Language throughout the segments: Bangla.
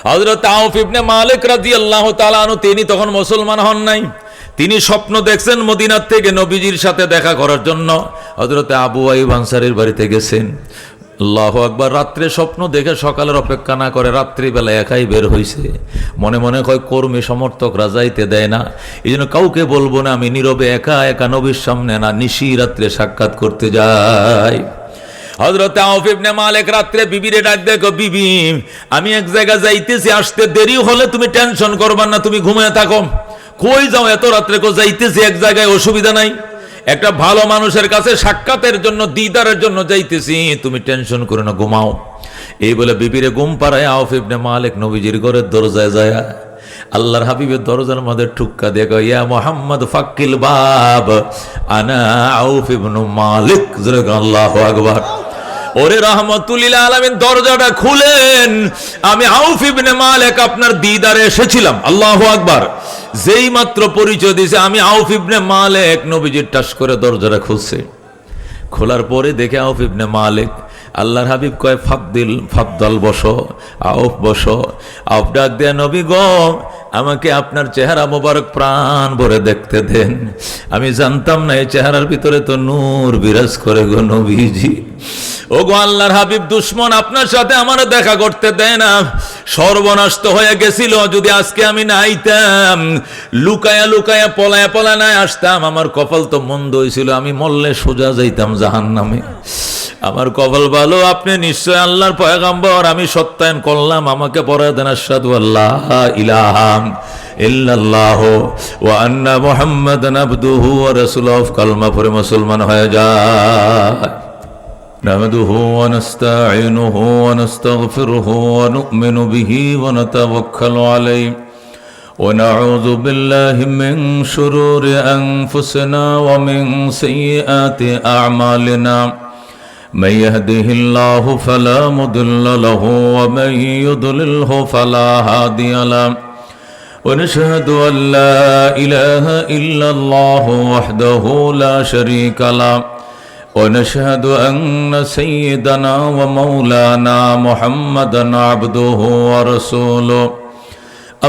হযরত আউফ ইবনে মালিক রাদিয়াল্লাহু তাআলা আনহু তিনি তখন মুসলমান হন নাই। তিনি স্বপ্ন দেখছেন মদিনার থেকে নবীজির সাথে দেখা করার জন্য হযরত আবু আইয়ুব আনসারীর বাড়িতে গেছেন। আল্লাহু আকবার। রাত্রে স্বপ্ন দেখে সকালের অপেক্ষা না করে রাত্রিবেলা একাই বের হইছে। মনে মনে কয় কর্মী সমর্থকরা যাইতে দেয় না, এই জন্য কাউকে বলবো না, আমি নীরবে একা একা নবীর সামনে না নিশি রাত্রে সাক্ষাৎ করতে যাই। হযরত আউফ ইবনে মালিক রাত্রে বিবিরে ডাক দেখো, বিবি আমি এক জায়গা যাইতেছি, আসতে দেরি হলে তুমি টেনশন করবা না, তুমি ঘুমিয়ে থাকো। কই যাও এত রাত্রে? কো যাইতেছি এক জায়গায়, অসুবিধা নাই, একটা ভালো মানুষের কাছে সাক্ষাতের জন্য, দিদারের জন্য যাইতেছি, তুমি টেনশন করে না, ঘুমাও। এই বলে বিবিরে ঘুম পাড়ায় আউফ ইবনে মালিক নবীজির ঘরের দরজায় যায়। আল্লাহর হাবিবের দরজার মধ্যে ঠুক্কা দিয়ে কয়, ইয়া মুহাম্মদ ফাক্কিল বাব, আনা আউফ ইবনে মালিক। আল্লাহু আকবার। ওরে রাহমাতুল লিল আলামিন, দরজাটা খুলেন, আমি আউফ ইবনে মালিক আপনার দিদারে এসেছিলাম। আল্লাহু আকবার। যেই মাত্র পরিচয় দিয়েছে আমি আউফ ইবনে মালিক, নবীজির টাস করে দরজাটা খুলছে। খোলার পরে দেখে আউফ ইবনে মালিক। আল্লাহর হাবিব কয়, ফাদ্দাল বসো, আউফ বসো। আউফ ডাক দেয়া, নবী গো আমাকে আপনার চেহারা মোবারক প্রাণ ভরে দেখতে দেন, আমি জানতাম না এই চেহারার ভিতরে তো নূর বিরাজ করে গো নবীজি। ও গো আল্লাহর হাবিব, দুশ্মন আপনার সাথে আমার দেখা করতে দেয় না, সর্বনাশ তো হয়ে গেছিল যদি আজকে আমি না আইতাম, লুকায়া লুকায়া পলায়া পলায়া না আসতাম, আমার কপাল তো মন্দ হয়েছিল, আমি মরলে সোজা যাইতাম জাহান্নামে। আমার কপাল ভালো, আপনি নিশ্চয় আল্লাহর পয়গম্বর, আমি সত্যায়ন করলাম, আমাকে পড়ায় দেন আশহাদু আল্লা ইলাহা ইল্লাল্লাহু ওয়া আন্না মুহাম্মাদান আবদুহু ওয়া রাসূলুহু। কালমা পড়ে মুসলমান হয়ে যায়। নাহমাদুহু ওয়া নাস্তাঈনুহু ওয়া নাস্তাগফিরুহু ওয়া নু'মিনু বিহি ওয়া নাতাওয়াক্কালু আলাইহি ওয়া নাউযু বিল্লাহি মিন শুরুরি আনফুসিনা ওয়া মিন সাইয়্যাতি আ'মালিনা। من يهده الله فلا مضل له ومن يضلله فلا هادي له ونشهد أن لا إله إلا الله وحده لا شريك له ونشهد أن سيدنا ومولانا محمدا عبده ورسوله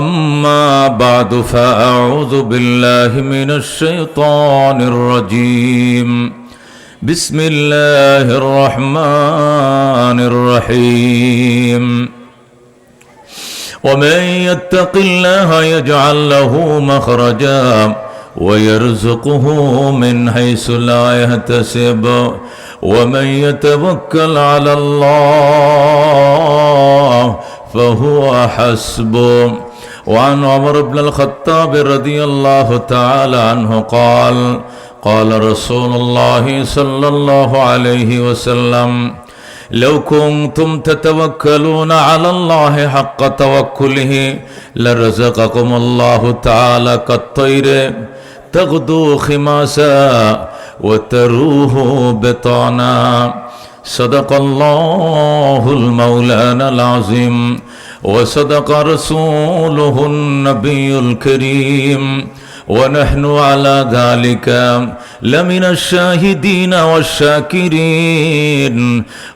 أما بعد فأعوذ بالله من الشيطان الرجيم بسم الله الرحمن الرحيم ومن يتق الله يجعل له مخرجا ويرزقه من حيث لا يحتسب ومن يتوكل على الله فهو حسبه. وعن عمر بن الخطاب رضي الله تعالى عنه قال قال رسول الله صلى الله عليه وسلم لو كنتم تتوكلون على الله حق توكله لرزقكم الله تعالى كالطير تغدو خماسا وتروح بطانا. صدق الله المولانا العظيم وصدق رسوله النبي الكريم ونحن على ذلك لمن الشاهدين والشاكرين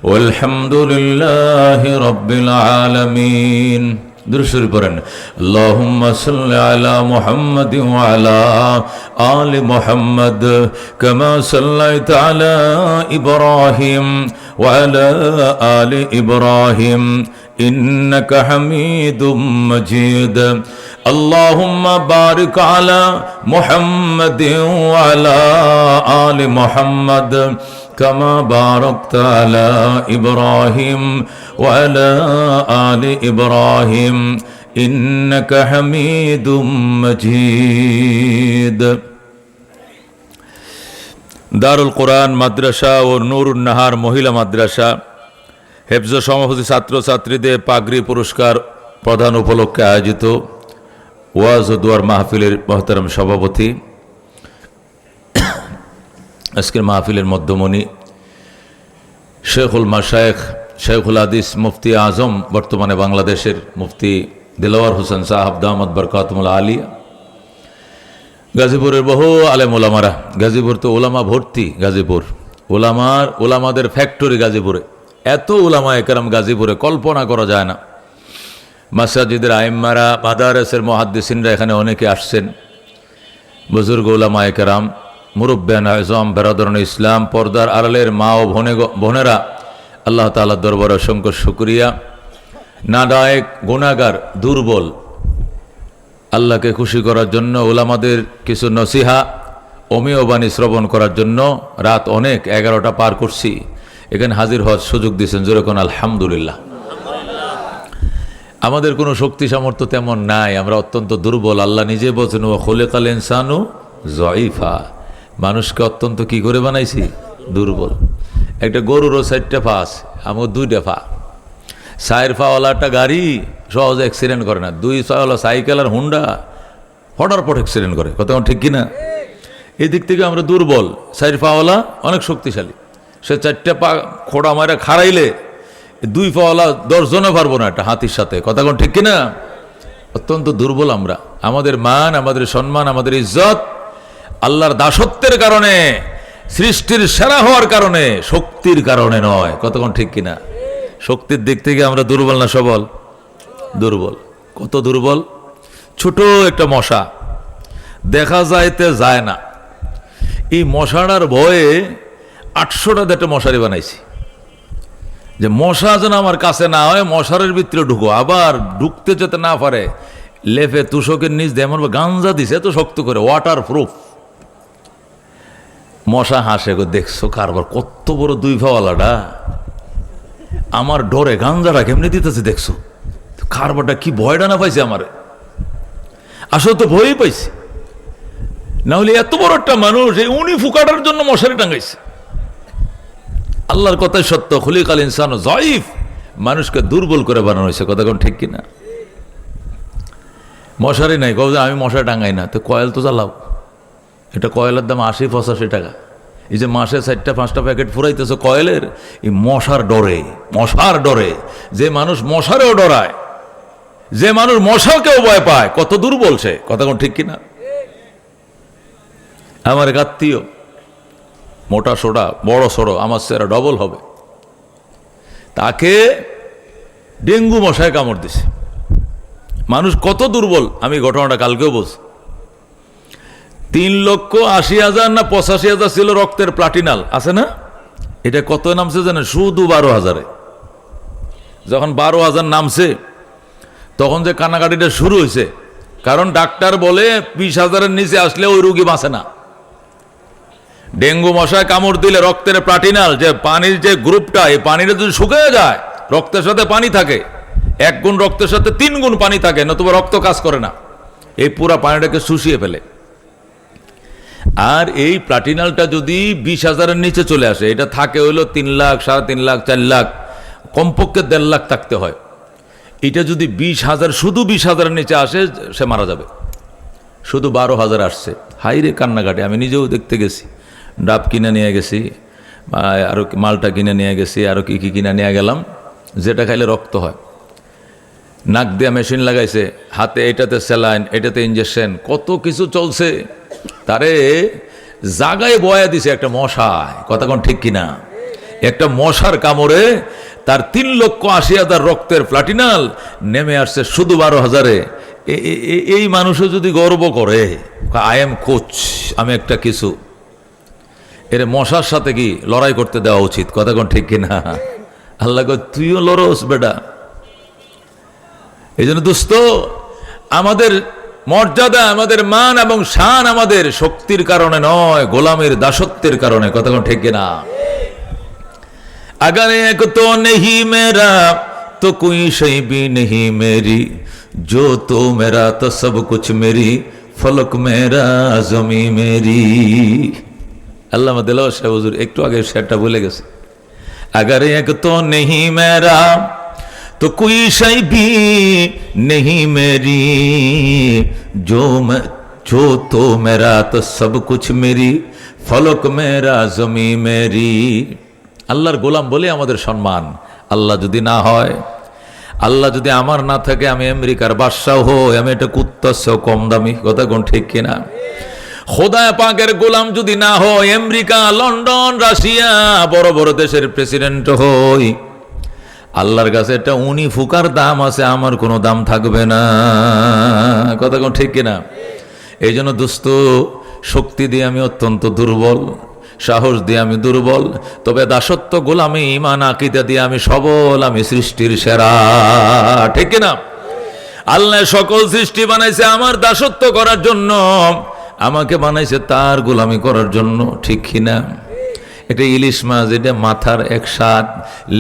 والحمد لله رب العالمين. درشر পড়েন, اللهم صل على محمد وعلى آل محمد كما صليت على إبراهيم وعلى آل إبراهيم إنك حميد مجيد. اللهم بارك على محمد وعلى آل محمد كما باركت على إبراهيم وعلى آل إبراهيم إنك حميد مجيد. দারুল কোরআন মাদ্রাসা ও নুরুন নাহার মহিলা মাদ্রাসা হেফজ সমাপতি ছাত্রছাত্রীদের পাগড়ি পুরস্কার প্রদান উপলক্ষে আয়োজিত ওয়াজ ও দুয়ার মাহফিলের মহতারাম সভাপতি, আজকের মাহফিলের মধ্যমণি শেখুল মাশায়েখ শেখুল হাদিস মুফতি আজম বর্তমানে বাংলাদেশের মুফতি দিলওয়ার হোসেন সাহাব দামাত বরকাতুল আলিয়া, গাজীপুরের বহু আলেম ওলামারা, গাজীপুর তো ওলামা ভর্তি, গাজীপুর ওলামাদের ফ্যাক্টরি গাজীপুরে, এত ওলামা একরাম গাজীপুরে কল্পনা করা যায় না। মাসাজিদের আইম্মারা, মাদারেসের মুহাদ্দিসিনরা এখানে অনেকে আসছেন, বুজুর্গ উলামায়ে কেরাম, মুরব্বিয়ান আযম, বেরাদরান ইসলাম, পর্দার আড়ালের মা ও বোনেরা, আল্লাহ তাআলার দরবারে অসংখ্য শুকরিয়া। নাদায়েক, গুনাহগার, দুর্বল, আল্লাহকে খুশি করার জন্য উলামাদের কিছু নসিহা, অমীয় বাণী শ্রবণ করার জন্য রাত অনেক 11টা পার করছি, এখানে হাজির হওয়ার সুযোগ দিয়েছেন। যেরকম আলহামদুলিল্লাহ। আমাদের কোনো শক্তি সামর্থ্য তেমন নাই, আমরা অত্যন্ত দুর্বল। আল্লাহ নিজে বলছেন, ও খুলিকাল ইনসানু যঈফা, মানুষকে অত্যন্ত কি করে বানাইছি? দুর্বল। একটা গরুরও 4টা পা আছে, আমার 2টা পা। 4 পাওয়ালা একটা গাড়ি সহজে অ্যাক্সিডেন্ট করে না, 2 পাওয়ালা সাইকেল আর হুন্ডা হঠাৎ পর অ্যাক্সিডেন্ট করে। কথা ঠিক কিনা? এই দিক থেকে আমরা দুর্বল। 4 পাওয়ালা অনেক শক্তিশালী, সে 4টা পা খোড়া মারা খাড়াইলে 2 পাওয়ালা 10 জনে পারবো না একটা হাতির সাথে। কথা ঠিক কিনা? অত্যন্ত দুর্বল আমরা। আমাদের মান, আমাদের সম্মান, আমাদের ইজ্জত আল্লাহর দাসত্বের কারণে, সৃষ্টির সেরা হওয়ার কারণে, শক্তির কারণে নয়। কতক্ষণ ঠিক কিনা? শক্তির দিক থেকে আমরা দুর্বল না সবল? দুর্বল। কত দুর্বল! ছোট একটা মশা দেখা যাইতে যায় না, এই মশাটার ভয়ে 800টা একটা মশারি বানাইছি, যে মশা যেন আমার কাছে না হয়, মশারের ভিতরে ঢুকো, আবার ঢুকতে যেতে না পারে। লেফে তুষকের নিচ দিয়ে এমন গাঞ্জা দিছে এত শক্ত করে, ওয়াটার প্রুফ। মশা হাসে, দেখছো কারবার কত বড় 2 পাওয়ালাটা, আমার ডরে গাঞ্জাটা কেমনি দিতেছে দেখছো, কারবারটা কি ভয়টা না পাইছে আমার। আসলে তো ভয়ই পাইছে, না হলে এত বড় একটা মানুষ এই উনি ফুকাটার জন্য মশারি টাঙ্গাইছে। আল্লাহর কথাই সত্য, খুলিকাল ইনসানু যঈফ, মানুষকে দুর্বল করে বানানো হয়েছে। কথা কোন ঠিক কিনা? মশারি নাই, কব যে আমি মশারি টাঙ্গাই না, তো কয়েল তো জ্বালাও। এটা কয়েলের দাম 80-85 টাকা। এই যে মাসে 4টা-5টা প্যাকেট ফুরাইতেছে কয়েলের, এই মশার ডরে, মশার ডরে। যে মানুষ মশারেও ডরায়, যে মানুষ মশাকেও ভয় পায়, কত দুর্বল সে। কথা কোন ঠিক কিনা? আমার এক আত্মীয়, মোটা সোটা, বড় সড়ো, আমার সেরা ডবল হবে, তাকে ডেঙ্গু মশায় কামড় দিছে। মানুষ কত দুর্বল, আমি ঘটনাটা কালকেও বলছি। 3,80,000 না 85,000 ছিল রক্তের প্লাটিনাল, আছে না? এটা কত নামছে জানেন? শুধু 12,000-এ। যখন 12,000 নামছে, তখন যে কানাকাটিটা শুরু হয়েছে, কারণ ডাক্তার বলে 20,000-এর নিচে আসলে ওই রোগী বাঁচে না। ডেঙ্গু মশায় কামড় দিলে রক্তের প্লাটিনাল, যে পানির যে গ্রুপটা, এই পানিটা যদি শুকিয়ে যায়, রক্তের সাথে পানি থাকে, 1 গুণ রক্তের সাথে 3 গুণ পানি থাকে, নতুবা রক্ত কাজ করে না, এই পুরা পানিটাকে শুষিয়ে ফেলে। আর এই প্লাটিনালটা যদি 20,000-এর নিচে চলে আসে, এটা থাকে হইলো 3 লাখ, 3.5 লাখ, 4 লাখ, কমপক্ষে 1.5 লাখ থাকতে হয়। এটা যদি 20,000, শুধু 20,000-এর নিচে আসে, সে মারা যাবে। শুধু 12,000 আসছে, হাইরে কান্নাকাটি। আমি নিজেও দেখতে গেছি, ডাব কিনে নিয়ে গেছি, আরও মালটা কিনে নিয়ে গেছি, আরও কি কি কিনে নিয়ে গেলাম, যেটা খাইলে রক্ত হয়। নাক দিয়ে মেশিন লাগাইছে, হাতে এটাতে স্যালাইন, এটাতে ইঞ্জেকশন, কত কিছু চলছে। তারে জাগায় বয়া দিছে একটা মশায়। কথা কোন ঠিক কিনা? একটা মশার কামড়ে তার 3,80,000 রক্তের প্লাটিনাল নেমে আসছে শুধু 12,000-এ। এই মানুষও যদি গর্ব করে, আই এম কোচ, আমি একটা কিছু, এর মশার সাথে কি লড়াই করতে দেওয়া উচিত? কথা কোন ঠিক কিনা? আল্লাহ কয় তুইও লড়স বেটা। এই জন্য দোস্ত, আমাদের মর্যাদা, আমাদের মান এবং শান আমাদের শক্তির কারণে নয়, গোলামের দাসত্বের কারণে। কথা কোন ঠিক কিনা? अगर एक तो नहीं मेरा तो कोई शै भी नहीं मेरी, जो तो मेरा तो सब कुछ मेरी, फलक मेरा जमी मेरी। আল্লামা দেলাওয়ার সাহেব হুজুর একটু আগে সেটা বলে গেছে, अगर एक तो नहीं मेरा तो कोई शै भी नहीं मेरी, जो तो मेरा तो सब कुछ मेरी, फलक मेरा जमी मेरी। আল্লাহর গোলাম বলে আমাদের সম্মান। আল্লাহ যদি না হয়, আল্লাহ যদি আমার না থাকে, আমি আমেরিকার বাদশাহ হই, আমি এটা কুত্তার চেয়েও কম দামি। কথা কোন ঠিক কিনা? খোদা পাকের গোলাম যদি না হয়, আমেরিকা, লন্ডন, রাশিয়া, বড় বড় দেশের প্রেসিডেন্ট হই, আল্লাহর কাছে একটা উনি ফুকার দাম আছে, আমার কোনো দাম থাকবে না। কথা কোন ঠিক কিনা? এই জন্য দোস্ত, শক্তি দিয়ে আমি অত্যন্ত দুর্বল, সাহস দিয়ে আমি দুর্বল, তবে দাসত্ব গোলামি ঈমান আকীদা দিয়ে আমি সবল, আমি সৃষ্টির সেরা। ঠিক কিনা? আল্লাহ সকল সৃষ্টি বানাইছে আমার দাসত্ব করার জন্য, আমাকে বানাইছে তার গোলামি করার জন্য। ঠিক কিনা? এটা ইলিশ মাছ, এটা মাথার এক স্বাদ,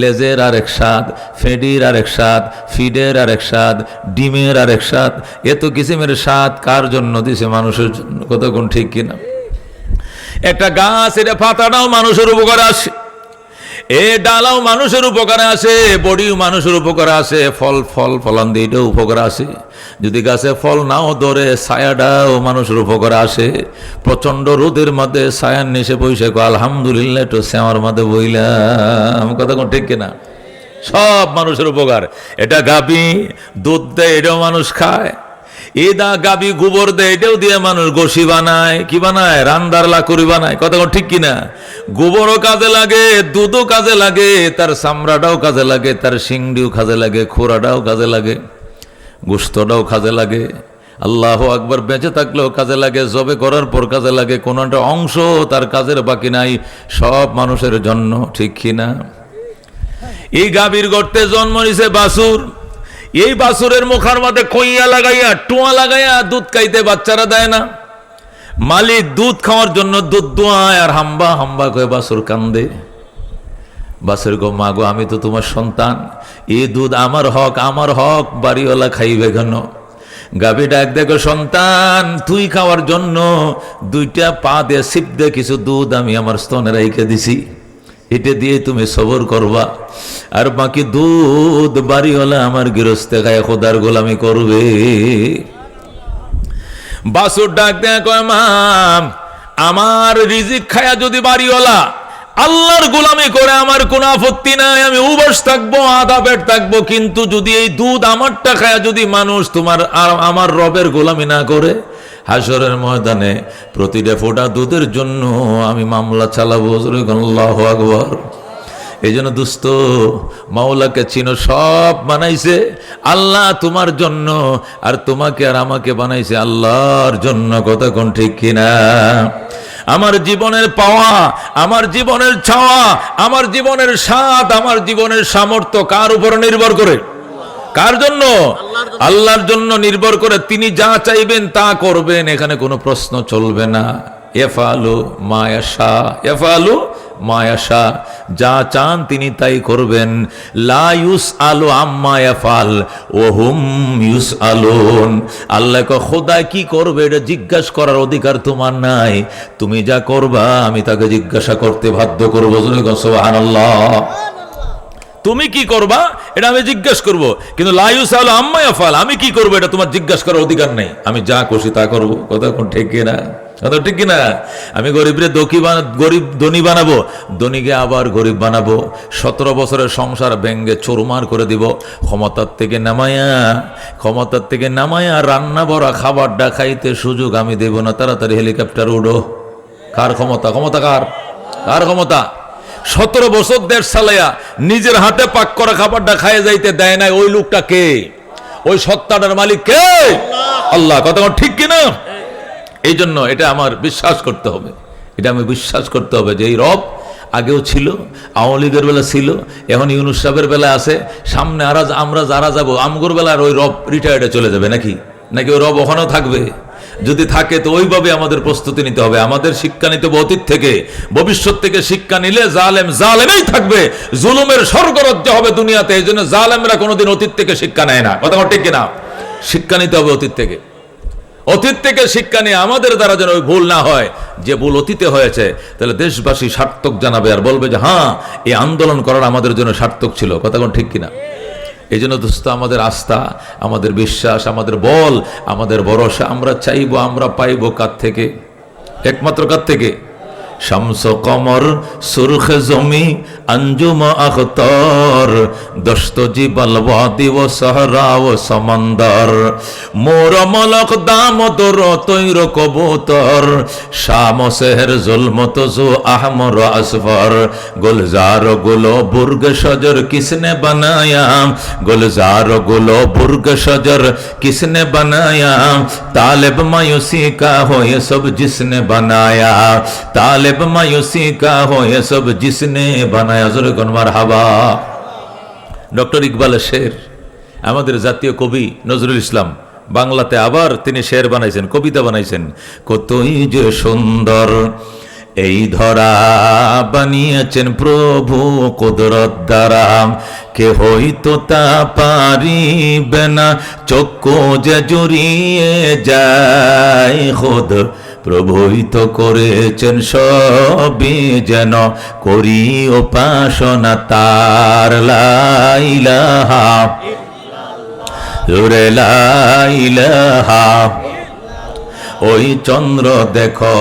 লেজের আর এক স্বাদ, ফেডির আর এক স্বাদ, ফিডের আর এক স্বাদ, ডিমের আর এক স্বাদ। এত কিসিমের স্বাদ কার জন্য দিছে? মানুষের জন্য। কতক্ষণ ঠিক কিনা? একটা গাছ, এটা পাতাটাও মানুষের উপকারে আসে, এ ডালাও মানুষের উপকারে আসে, বডিও মানুষের উপকারে আসে, ফলান দিয়ে এটাও উপকারে আসে। যদি গাছে ফল নাও ধরে, ছায়াটাও মানুষের উপকারে আসে। প্রচন্ড রোদের মধ্যে ছায়ার নিচে বসে আলহামদুলিল্লাহ একটু শ্যামার মধ্যে বইলাম। কথা কোন ঠিক কিনা? সব মানুষের উপকার। এটা গাভী দুধ দেয়, এটাও মানুষ খায়। এদা গাবি গোবর দেয়, এটাও দিয়ে মানুষ গোশি বানায়, কি বানায়? রান্দার লাকুরি বানায়। কথা ঠিক কিনা? গোবরও কাজে লাগে, দুধও কাজে লাগে, তার চামড়াটাও কাজে লাগে, তার শিংডিও কাজে লাগে, খোরাটাও কাজে লাগে, গোস্তটাও কাজে লাগে। আল্লাহু আকবার, বেঁচে থাকলেও কাজে লাগে, জবে করার পর কাজে লাগে, কোনো একটা অংশ তার কাজের বাকি নাই, সব মানুষের জন্য। ঠিক কিনা? এই গাভীর গর্তে জন্ম নিছে বাছুর, এই বাছুরের মুখার মধ্যে কইয়া লাগাইয়া টোয়া লাগাইয়া দুধ খাইতে বাচ্চারা দেয় না। মালিক দুধ খাওয়ার জন্য দুধ দোয়ায়, আর হাম্বা হাম্বা কয়ে বাছুর কান্দে। বাছুর গো, মা গো, আমি তো তোমার সন্তান, এই দুধ আমার হক, বাড়িওয়ালা খাইবে কেন? গাভী ডাক দেখো, সন্তান তুই খাওয়ার জন্য দুইটা পা দিয়ে সিপ দিয়ে কিছু দুধ আমি আমার স্তনে রেখে দিছি, এটা দিয়ে তুমি সবর করবা, আর বাকি দুধ বাড়িওয়ালা আমার গৃহস্থে খায় খোদার গোলামি করবে। বাছুর ডাক দেয়া কয়, মা, আমার রিজিক খায়া যদি বাড়িওয়ালা আল্লাহর গোলামি করে আমার কোনো আপত্তি নাই, আমি উবাস থাকবো, আধা পেট থাকবো, কিন্তু যদি এই দুধ আমারটা খায়া যদি মানুষ তোমার আর আমার রবের গোলামি না করে, হাসরের ময়দানে প্রতিটা ফোঁটা দুধের জন্য আমি মামলা চালাবো। আল্লাহু আকবার। এই জন্য দুস্থ, মাওলাকে চিনো, সব বানাইছে আল্লাহ তোমার জন্য, আর তোমাকে আর আমাকে বানাইছে আল্লাহর জন্য। কথা কোন ঠিক কিনা? আমার জীবনের পাওয়া, আমার জীবনের ছাওয়া, আমার জীবনের স্বাদ, আমার জীবনের সামর্থ্য কার উপর নির্ভর করে? কার জন্য? আল্লাহর জন্য নির্ভর করে। তিনি যা চাইবেন তা করবেন, এখানে কোনো প্রশ্ন চলবে না। ইয়াফআলু মা ইয়াশা, ইয়াফআলু মা ইয়াশা, যা চান তিনি তাই করবেন। লা ইউসআলু আম্মা ইয়াফআল ওয়া হুম ইউসআলুন। আল্লাহ কয়, খোদা কি করবে এটা জিজ্ঞাসা করার অধিকার তোমার নাই, তুমি যা করবা আমি তাকে জিজ্ঞাসা করতে বাধ্য করব। সুবহানাল্লাহ। তুমি কি করবা এটা আমি জিজ্ঞাসা করব, কিন্তু লা ইউসআলু আম্মা ইয়াফআল, আমি কি করব এটা তোমার জিজ্ঞাসা করার অধিকার নেই, আমি যা খুশি তা করব। কথা কোন ঠিক কিনা? কথা ঠিক কিনা? আমি গরিবরে গরিব ধনী বানাবো, ধনীকে আবার গরিব বানাবো, 17 বছরের সংসার ভেঙ্গে চুরমার করে দিব। ক্ষমতার থেকে নামায়া রান্না ভরা খাবারটা খাইতে সুযোগ আমি দেব না। তাড়াতাড়ি হেলিকপ্টার উড়ো। কার ক্ষমতা? ক্ষমতা কার? কার ক্ষমতা? 17 বছর দেশ চালাইয়া নিজের হাতে পাক করা খাবারটা খাইয়ে যাইতে দেয় নাই, ওই লোকটা কে? ওই সত্তাটার মালিক কে? আল্লাহ। কথা ঠিক কিনা? এই জন্য এটা আমার বিশ্বাস করতে হবে, এটা আমি বিশ্বাস করতে হবে যে এই রব আগেও ছিল, আওয়ামী লীগের বেলা ছিল, এখন ইউনূস সাহেবের বেলা আছে, সামনে আমরা যারা যাবো আমগর বেলার ওই রব রিটায়ার্ডে চলে যাবে নাকি ওই রব ওখানেও থাকবে? যদি থাকে তো ওইভাবে আমাদের প্রস্তুতি নিতে হবে। আমাদের শিক্ষা নিতে হবে অতীত থেকে, ভবিষ্যৎ থেকে শিক্ষা নিলে জালেমেই থাকবে, জুলুমের স্বর্গরাজ্য হবে দুনিয়াতে। এই জন্য জালেমরা কোনোদিন অতীত থেকে শিক্ষা নেয় না। কথা ঠিক কিনা? শিক্ষা নিতে হবে অতীত থেকে। অতীত থেকে শিক্ষা নিয়ে আমাদের দ্বারা যেন ওই ভুল না হয়, যে ভুল অতীতে হয়েছে, তাহলে দেশবাসী সার্থক জানাবে আর বলবে যে হ্যাঁ, এই আন্দোলন করার আমাদের জন্য সার্থক ছিল। কথা ঠিক কিনা? এই জন্য দোস্ত, আমাদের আস্থা, আমাদের বিশ্বাস, আমাদের বল, আমাদের ভরসা, আমরা চাইবো, আমরা পাইবো কার থেকে? একমাত্র কার থেকে? শামস কমর সুরখ জমি अंजुम अख्तर दस्त जिबल वादी व सहरा व समंदर मोर मलक दामोदर तैर कबूतर शाम शहर जुल्मत जो अहमर असफर गुलजार गुलो बुर्ग शजर किसने बनाया गुलजार गुलो बुर्ग शजर किसने बनाया तालिब मायूसी का हो ये सब जिसने बनाया तालिब मायूसी का हो ये सब जिसने बनाया মারহাবা। ডক্টর ইকবালের শের, আমাদের জাতীয় কবি নজরুল ইসলাম বাংলাতে আবার তিনি শের বানাইছেন, কবিতা বানাইছেন। কতই যে সুন্দর এই ধরা বানিয়েছেন প্রভু কুদরত দ্বারা, কে হইতো তা পারিবে না, চক্ষু যে জুড়িয়ে যায় খুদ প্রভুই তো করেছেন সবই যেন করি উপাসনা তার। লা ইলাহা জোরে লা ইলাহা। ওই চন্দ্র দেখো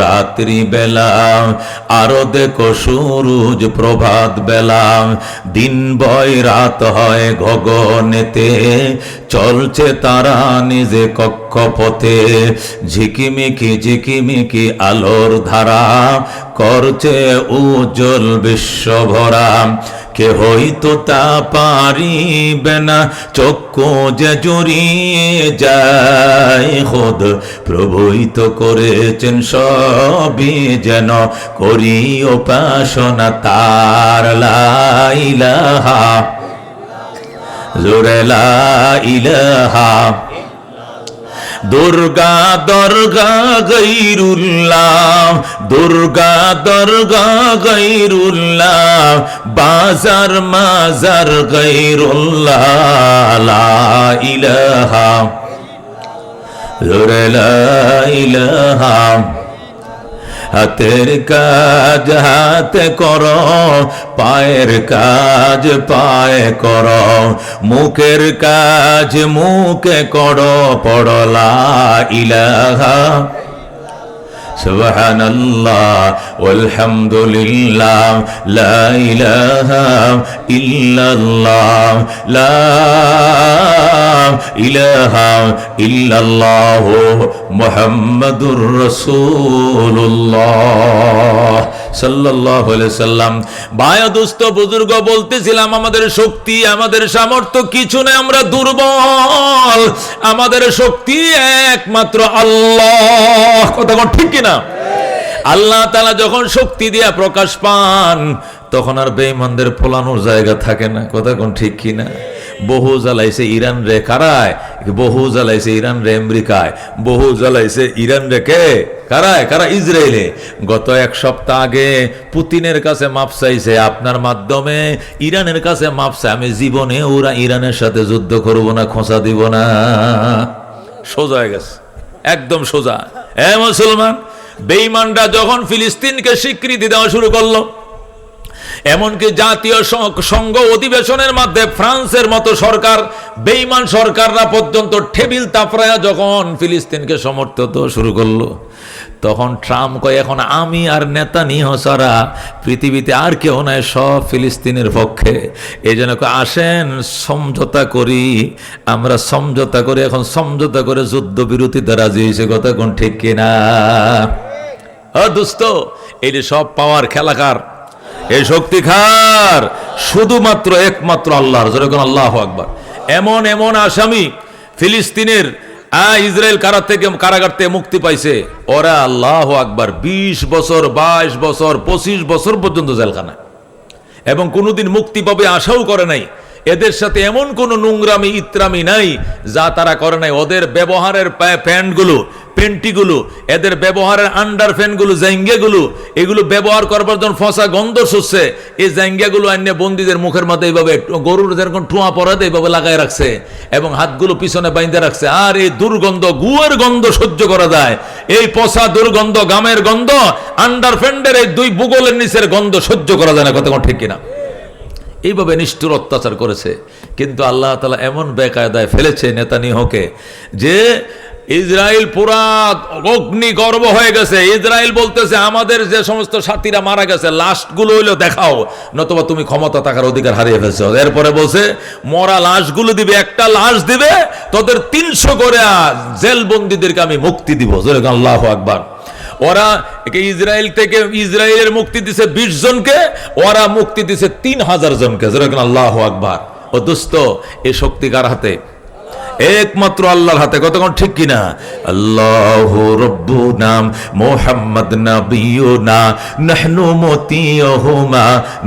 রাত্রি বেলা, আরো দেখো সূরজ প্রভাত বেলা, দিন বয় রাত হয় গগনেতে, চলছে তারা নিজে কক্ষপথে, ঝিকিমিকি ঝিকিমিকি আলোর ধারা করছে উজ্জ্বল বিশ্বভরা, কে হইতো তা পারিবে না, চক্ষু যে জুড়িয়ে যায় খুদ প্রভুই তো করেছেন সবই যেন করি উপাসনা তার। লা ইলাহা জোরে লা ইলাহা। দুর্গা দরগা গৈরুল্লাহ, দুর্গা দরগা গৈরুল্লাহ, বাজার মাজার গৈরুল্লাহ। লা ইলাহা জোরে লা ইলাহা। হাতের কাজ হাতে করো, পায়ের কাজ পায়ে করো, মুখের কাজ মুখে করো, পড়ো লা ইলাহা সুবহানাল্লাহ ওয়ালহামদুলিল্লাহ লা ইলাহা ইল্লাল্লাহ লা ইলাহা ইল্লাল্লাহ মুহাম্মাদুর রাসূলুল্লাহ সাল্লাল্লাহু আলাইহি সাল্লাম। ভাই দোস্ত বুজুর্গ, বলতেছিলাম আমাদের শক্তি আমাদের সামর্থ্য কিছু নেই, আমরা দুর্বল। আমাদের শক্তি একমাত্র আল্লাহ। কথা কোন ঠিক কিনা? আল্লাহ তাআলা যখন শক্তি দিয়া প্রকাশ পান তখন আর বেঈমানদের ফলানোর জায়গা থাকে না। কথা কোন ঠিক কিনা? বহু জ্বালাইছে ইরান রে কারায়, বহু জ্বালাইছে ইরান রে আমেরিকায়, বহু জ্বালাইছে ইরান রে কে কারায়, কারা ইসরায়েলে। গত এক সপ্তাহ আগে পুতিনের কাছে মাপ চাইছে, আপনার মাধ্যমে ইরানের কাছে মাপ চাই, আমি জীবনে ওরা ইরানের সাথে যুদ্ধ করব না, খোঁচা দিব না। সোজা হয়ে গেছে, একদম সোজা। এ মুসলমান, বেঈমানরা যখন ফিলিস্তিনকে স্বীকৃতি দেওয়া শুরু করলো, এমনকি জাতীয় সংঘ অধিবেশনের মধ্যে ফ্রান্সের মতো সরকার, বেঈমান সরকাররা পর্যন্ত টেবিল তাপড়ায়া যখন ফিলিস্তিনকে সমর্থন শুরু করলো, তখন ট্রাম্প কয় এখন আমি আর নেতানিয়াহু ছাড়া পৃথিবীতে আর কেউ নাই, সব ফিলিস্তিনের পক্ষে। এই জন্য আসেন সমঝোতা করি, আমরা সমঝোতা করি। এখন সমঝোতা করে যুদ্ধবিরতিতে রাজি হয়েছে। কথা কোন ঠিক কিনা? দোস্ত, এই যে সব পাওয়ার খেলাকার, এই শক্তি খার শুধুমাত্র একমাত্র আল্লাহর। যেরকম আল্লাহু আকবার। এমন এমন আসামি ফিলিস্তিনের ইসরায়েল কারাগার থেকে মুক্তি পাইছে, ওরা আল্লাহু আকবার 20 বছর 22 বছর 25 বছর পর্যন্ত জেলখানা, এবং কোনোদিন মুক্তি পাবে আশাও করে নাই। এদের সাথে এমন কোন নোংরামি ইত্রামি নাই যা তারা করে নাই। ওদের ব্যবহারের প্যান্টগুলো, পেন্টিগুলো, এদের ব্যবহারের আন্ডার ফ্যানগুলো, জাঙ্গিয়াগুলো, এগুলো ব্যবহার করবার জন্য ফসা গন্ধ শুচ্ছে। এই জাঙ্গিয়াগুলো আন্য বন্দীদের মুখের মধ্যে এইভাবে গরুর যেরকম ঠোঁয়া পরাতে এইভাবে লাগাই রাখছে, এবং হাতগুলো পিছনে বাইন্ধে রাখছে। আর এই দুর্গন্ধ, গুয়ের গন্ধ সহ্য করা যায়, এই পচা দুর্গন্ধ, গামের গন্ধ, আন্ডার ফ্যান্ডের এই দুই বুগলের নিচের গন্ধ সহ্য করা যায় না। কথা ঠিক কিনা? এইভাবে নিষ্ঠুর অত্যাচার করেছে। কিন্তু আল্লাহ তাআলা এমন বেকায়দায় ফেলেছে নেতানিয়াহুকে যে ইসরায়েল পুরা অগ্নি গর্ব হয়ে গেছে। ইসরায়েল বলতেছে আমাদের যে সমস্ত সাথীরা মারা গেছে লাশগুলো হইলো দেখাও, নতুবা তুমি ক্ষমতা থাকার অধিকার হারিয়ে ফেলছো। এরপরে বলছে মরা লাশগুলো দিবে, একটা লাশ দিবে, তোদের 300 করে জেলবন্দীদেরকে আমি মুক্তি দিব। আল্লাহু আকবার। ওরা ইসরায়েল থেকে ইসরায়েলের মুক্তি দিছে 20 জনকে, ওরা মুক্তি দিছে 3000 জনকে। আল্লাহু আকবার। ও দোস্ত, এই শক্তি কার হাতে? একমাত্র আল্লাহর হাতে। কতক্ষণ ঠিক কিনা? আল্লাহু রাব্বুনা মুহাম্মদ নাবিয়ুনা নাহনু মুতিয়ুহুমা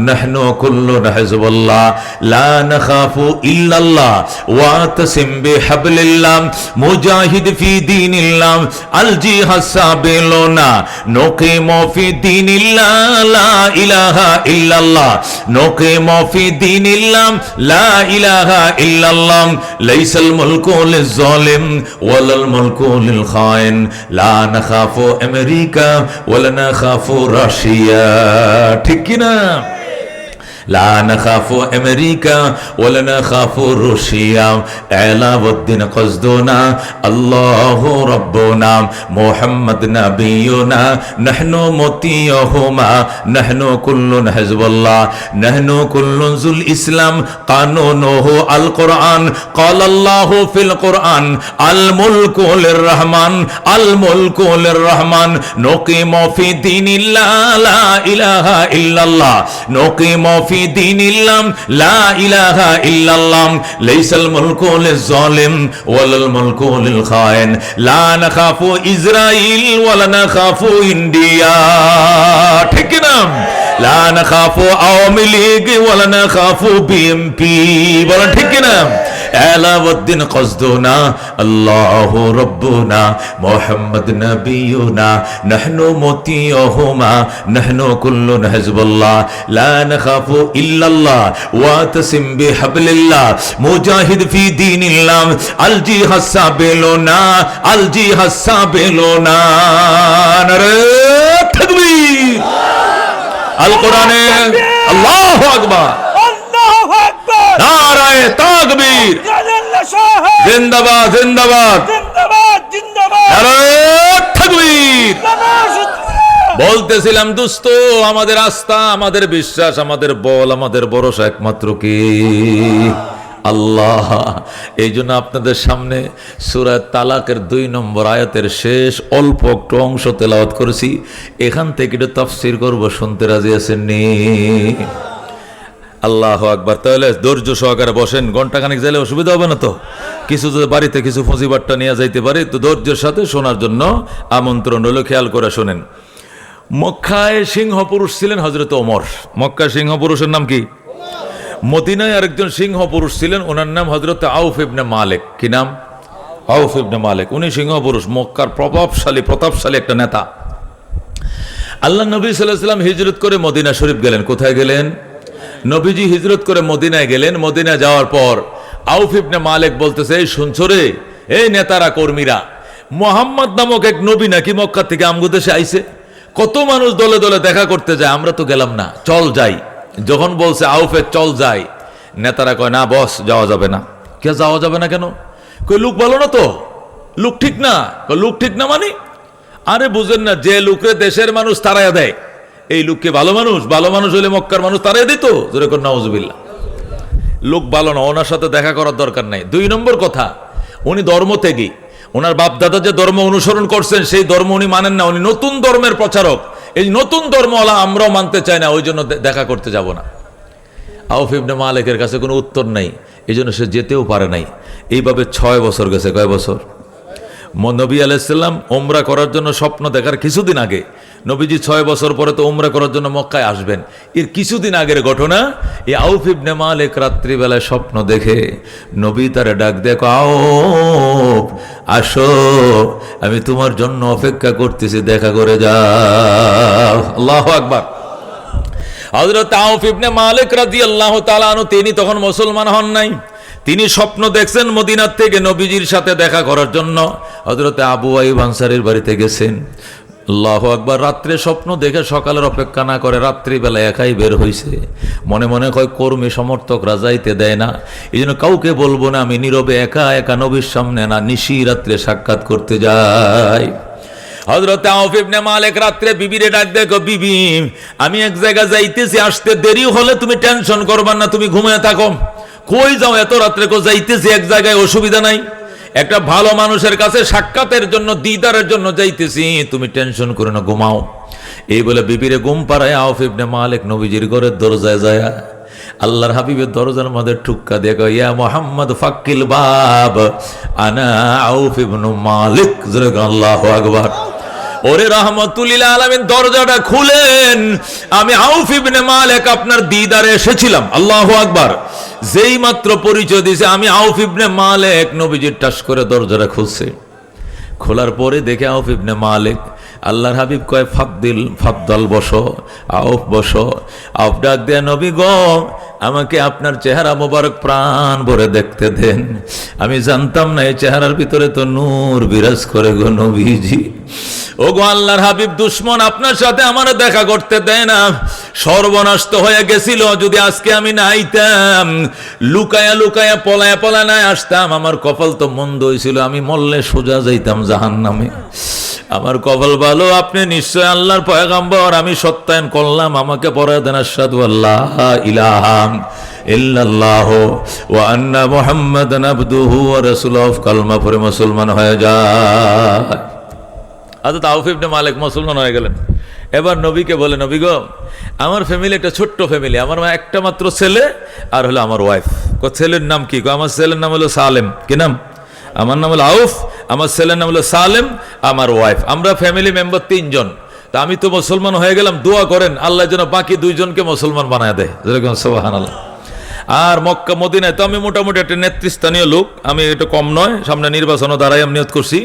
নাহনু কুল্লুনা হিজবুল্লাহ লা নাখাফু ইল্লাল্লাহ ওয়া তাসিম বিহাবলিল্লাহ মুজাহিদ ফি দীনিল্লাহ আল জিহাদ সাবিলুনা নুকিমু ফি দীনিল্লাহ লা ইলাহা ইল্লাল্লাহ নুকিমু ফি দীনিল্লাহ লা ইলাহা ইল্লাল্লাহ লাইসাল মুলকু লিজ-জালিম ওয়ালাল মুলকু লিল-খাইন লা নাখাফু আমেরিকা ওয়ালা নাখাফু রাশিয়া। ঠিক কি না? লা নাখাফু আমেরিকা ওয়ালা নাখাফু রাশিয়া আলাউদ্দিন কসদুনা আল্লাহু রাব্বুনা মুহাম্মদ নাবিয়ুনা নাহনু মুতিয়ুহুমা নাহনু কুল্লুন হিজবুল্লাহ নাহনু কুল্লুন যুল ইসলাম কানুনুহু আল কুরআন ক্বালা আল্লাহু ফিল কুরআন আল মুলকু লির রহমান আল মুলকু লির রহমান নুকিমু ফি দীনিল্লাহ লা ইলাহা ইল্লাল্লাহ নুকিমু ফি দীনিল্লাহ লা ইলাহা ইল্লাল্লাহ লাইসাল মুলকু লিজ-জালিম ওয়ালাল মুলকু লিল-খাইন লা নাখাফু ইসরাইল ওয়ালা নাখাফু ইন্ডিয়া। ঠিক না? লা নাখাফু আওয়ামী লীগ ওয়ালা নাখাফু বিএমপি। বলেন ঠিক কিনা? আলাউদ্দিন কসদুনা আল্লাহু রাব্বুনা মুহাম্মদ নাবিয়ুনা নাহনু মুতিয়ুহুমা নাহনু কুল্লুন হিজবুল্লাহ লা নাখাফু ইল্লাল্লাহ ওয়া তাসিম বিহাবলিল্লাহ মুজাহিদ ফি দীনিল্লাহ আল জিহাদ সাবিলুনা আল জিহাদ সাবিলুনা। নারে তাকবীর। আল কোরআনে আল্লাহু আকবার, নারায়ে তাকবীর, জিন্দাবাদ জিন্দাবাদ নারায়ে তাকবীর। বলতেছিলাম দোস্ত, আমাদের আস্থা, আমাদের বিশ্বাস, আমাদের বল, আমাদের ভরসা একমাত্র কি? আল্লাহ। এই জন্য আপনাদের সামনে সূরা তালাকের 2 নম্বর আয়াতের শেষ অল্প একটু অংশ তেলাওয়াত করেছি। এখান থেকে একটু তাফসীর করব, শুনতে রাজি আছেন নি? আল্লাহু আকবার। তাহলে ধৈর্য সহকারে বসেন, ঘন্টাখানিক যাইলে অসুবিধা হবে না তো? কিছু যদি বাড়িতে কিছু ফজিবাট্টা নিয়ে যাইতে পারে তো ধৈর্যের সাথে শোনার জন্য আমন্ত্রণ হলো। খেয়াল করে শোনেন। মক্কায় সিংহ পুরুষ ছিলেন হযরত ওমর। মক্কায় সিংহ পুরুষের নাম কি? মদিনায় আরেকজন সিংহ পুরুষ ছিলেন, ওনার নাম হযরত আউফ ইবনে মালিক। কি নাম? আউফ ইবনে মালিক। উনি সিংহ পুরুষ, মক্কার প্রতাপশালী একটা নেতা। আল্লাহ নবী সাল্লাল্লাহু আলাইহি ওয়াসাল্লাম হিজরত করে মদিনা শরীফ গেলেন। কোথায় গেলেন? নবীজি হিজরত করে মদিনায় গেলেন। মদিনা যাওয়ার পর আউফ ইবনে মালিক বলতেছে, এই শুনছো রে, এই নেতারা কর্মীরা, মুহাম্মদ নামক এক নবী নাকি মক্কা থেকে আমগো দেশে আইছে। কত মানুষ দলে দলে দেখা করতে যায়, আমরা তো গেলাম না, চল যাই। যখন বলছে আউফে চল যাই, নেতারা কয় না বস, যাওয়া যাবে না। কে যাওয়া যাবে না কেন? কই লোক ভালো না তো, লোক ঠিক না। লোক ঠিক না মানে? আরে বুঝেন না, যে লোকরে দেশের মানুষ তারাইয়া দেয়, এই লোককে ভালো মানুষ? ভালো মানুষ হলে মক্কার মানুষ তারাই দিত। জোরে কর নাউজুবিল্লাহ। লোক ভালো না, ওনার সাথে দেখা করার দরকার নাই। 2 নম্বর কথা, উনি ধর্ম থেকে, ওনার বাপ দাদা যে ধর্ম অনুসরণ করছেন সেই ধর্ম উনি মানেন না। উনি নতুন ধর্মের প্রচারক। এই নতুন ধর্মওয়ালা আমরাও মানতে চাই না, ওই জন্য দেখা করতে যাব না। আউফ ইবনে মালিকের কাছে কোনো উত্তর নাই, এই জন্য সে যেতেও পারে নাই। এইভাবে 6 বছর গেছে। কয় বছর? নবী আলাইহিস সালাম উমরা করার জন্য স্বপ্ন দেখার কিছুদিন আগে, নবীজি 6 বছর পরে তো উমরা করার জন্য মক্কায় আসবেন, এর কিছুদিন আগের ঘটনা। এই আউফ ইবনে মালিক রাত্রিবেলায় স্বপ্ন দেখে নবী তারে ডাক দেয়, আউফ আসো, আমি তোমার জন্য অপেক্ষা করতেছি, দেখা করে যাও। আল্লাহু আকবার। হযরত আউফ ইবনে মালিক রাদিয়াল্লাহু তাআলা আনহু, তিনি তখন মুসলমান হন নাই। তিনি স্বপ্ন দেখছেন মদিনার থেকে নবীজির সাথে দেখা করার জন্য হযরত আবু আইয়ুব আনসারীর বাড়িতে গেছেন। আল্লাহু আকবার। রাত্রে স্বপ্ন দেখে সকালের অপেক্ষা না করে রাত্রিবেলা একাই বের হইছে। মনে মনে কয় কর্মী সমর্থকরা যাইতে দেয় না, এই জন্য কাউকে বলবো না, আমি নীরবে একা একা নবীর সামনে না নিশি রাত্রে সাক্ষাৎ করতে যাই। হযরত আউফ ইবনে মালিক রাত্রে বিবিরে ডাক দেখো, বিবি আমি এক জায়গায় যাইতেছি, আসতে দেরি হলে তুমি টেনশন করবা না, তুমি ঘুমিয়ে থাকো। কই যাও এত রাত্রে? কো যাইতেছি এক জায়গায়, অসুবিধা নাই, একটা ভালো মানুষের কাছে সাক্ষাতের জন্য, দিদারের জন্য যাইতেছি, তুমি টেনশন করো না, ঘুমাও। এই বলে বিবিরে ঘুম পাড়ায় আউফ ইবনে মালিক নবীজির ঘরের দরজায় যায়, আল্লাহর হাবিবের দরজার মধ্যে ঠুক্কা দিয়ে কয়, ইয়া মুহাম্মদ ফাক্কিল বাব আনা আউফ ইবনে মালিক। আল্লাহু আকবার। ওরে রাহমাতুল আলামিন দরজাটা খুলেন, আমি আউফ ইবনে মালিক আপনার দিদারে এসেছিলাম। আল্লাহু আকবার। যেই মাত্র পরিচয় দিয়েছে আমি আউফ ইবনে মালিক, নবীজির টাস করে দরজাটা খুলছে। খোলার পরে দেখে আউফ ইবনে মালিক, আল্লাহর হাবিব কয় ফাদ্দাল বসো, আউফ বসো। আউফ ডাক দেয়া, নবী গো আমাকে আপনার চেহারা মোবারক প্রাণ ভরে দেখতে দেন, আমি জানতাম না এই চেহারার ভিতরে তো নূর বিরাজ করে গো নবীজি। ও গো আল্লাহর হাবিব, দুশ্মন আপনার সাথে আমার দেখা করতে দেয় না, সর্বনাশ তো হয়ে গেছিল যদি আজকে আমি না আইতাম, লুকায়া লুকায়া পলায়া পলায় না আসতাম, আমার কপাল তো মন্দ হয়েছিল, আমি মরলে সোজা যাইতাম জাহান্নামে। আমার কপাল ভালো, আপনি নিশ্চয় আল্লাহর পয়গম্বর, আমি সত্যায়ন করলাম, আমাকে পড়ায় দেন আশহাদু আল্লা ইলাহা ইল্লাল্লাহু ওয়া আন্না মুহাম্মাদান আবদুহু ওয়া রাসূলুহু। কালমা পড়ে মুসলমান হয়ে যায়। হযরত আউফ ইবনে মালিক মুসলমান হয়ে গেলেন। এবার নবীকে বলে, নবী গো আমার ফ্যামিলি একটা ছোট্ট ফ্যামিলি, আমার একটা মাত্র ছেলে আর হলো আমার ওয়াইফ। ছেলের নাম কি? আমার ছেলের নাম হলো সালেম। কি নাম? আমার নাম হলো আউফ, আমার ছেলের নাম হলো সালেম, আমার ওয়াইফ, আমরা ফ্যামিলি মেম্বার 3 জন। তা আমি তো মুসলমান হয়ে গেলাম, দোয়া করেন আল্লাহ যেন বাকি 2 জনকে মুসলমান বানায় দেয়। যেরকম সুবহানাল্লাহ। আর মক্কা মদিনায় তো আমি মোটামুটি একটা নেতৃস্থানীয় লোক, আমি একটু কম নয়, সামনে নির্বাচনও দাঁড়াই আমি নিয়ত করছি।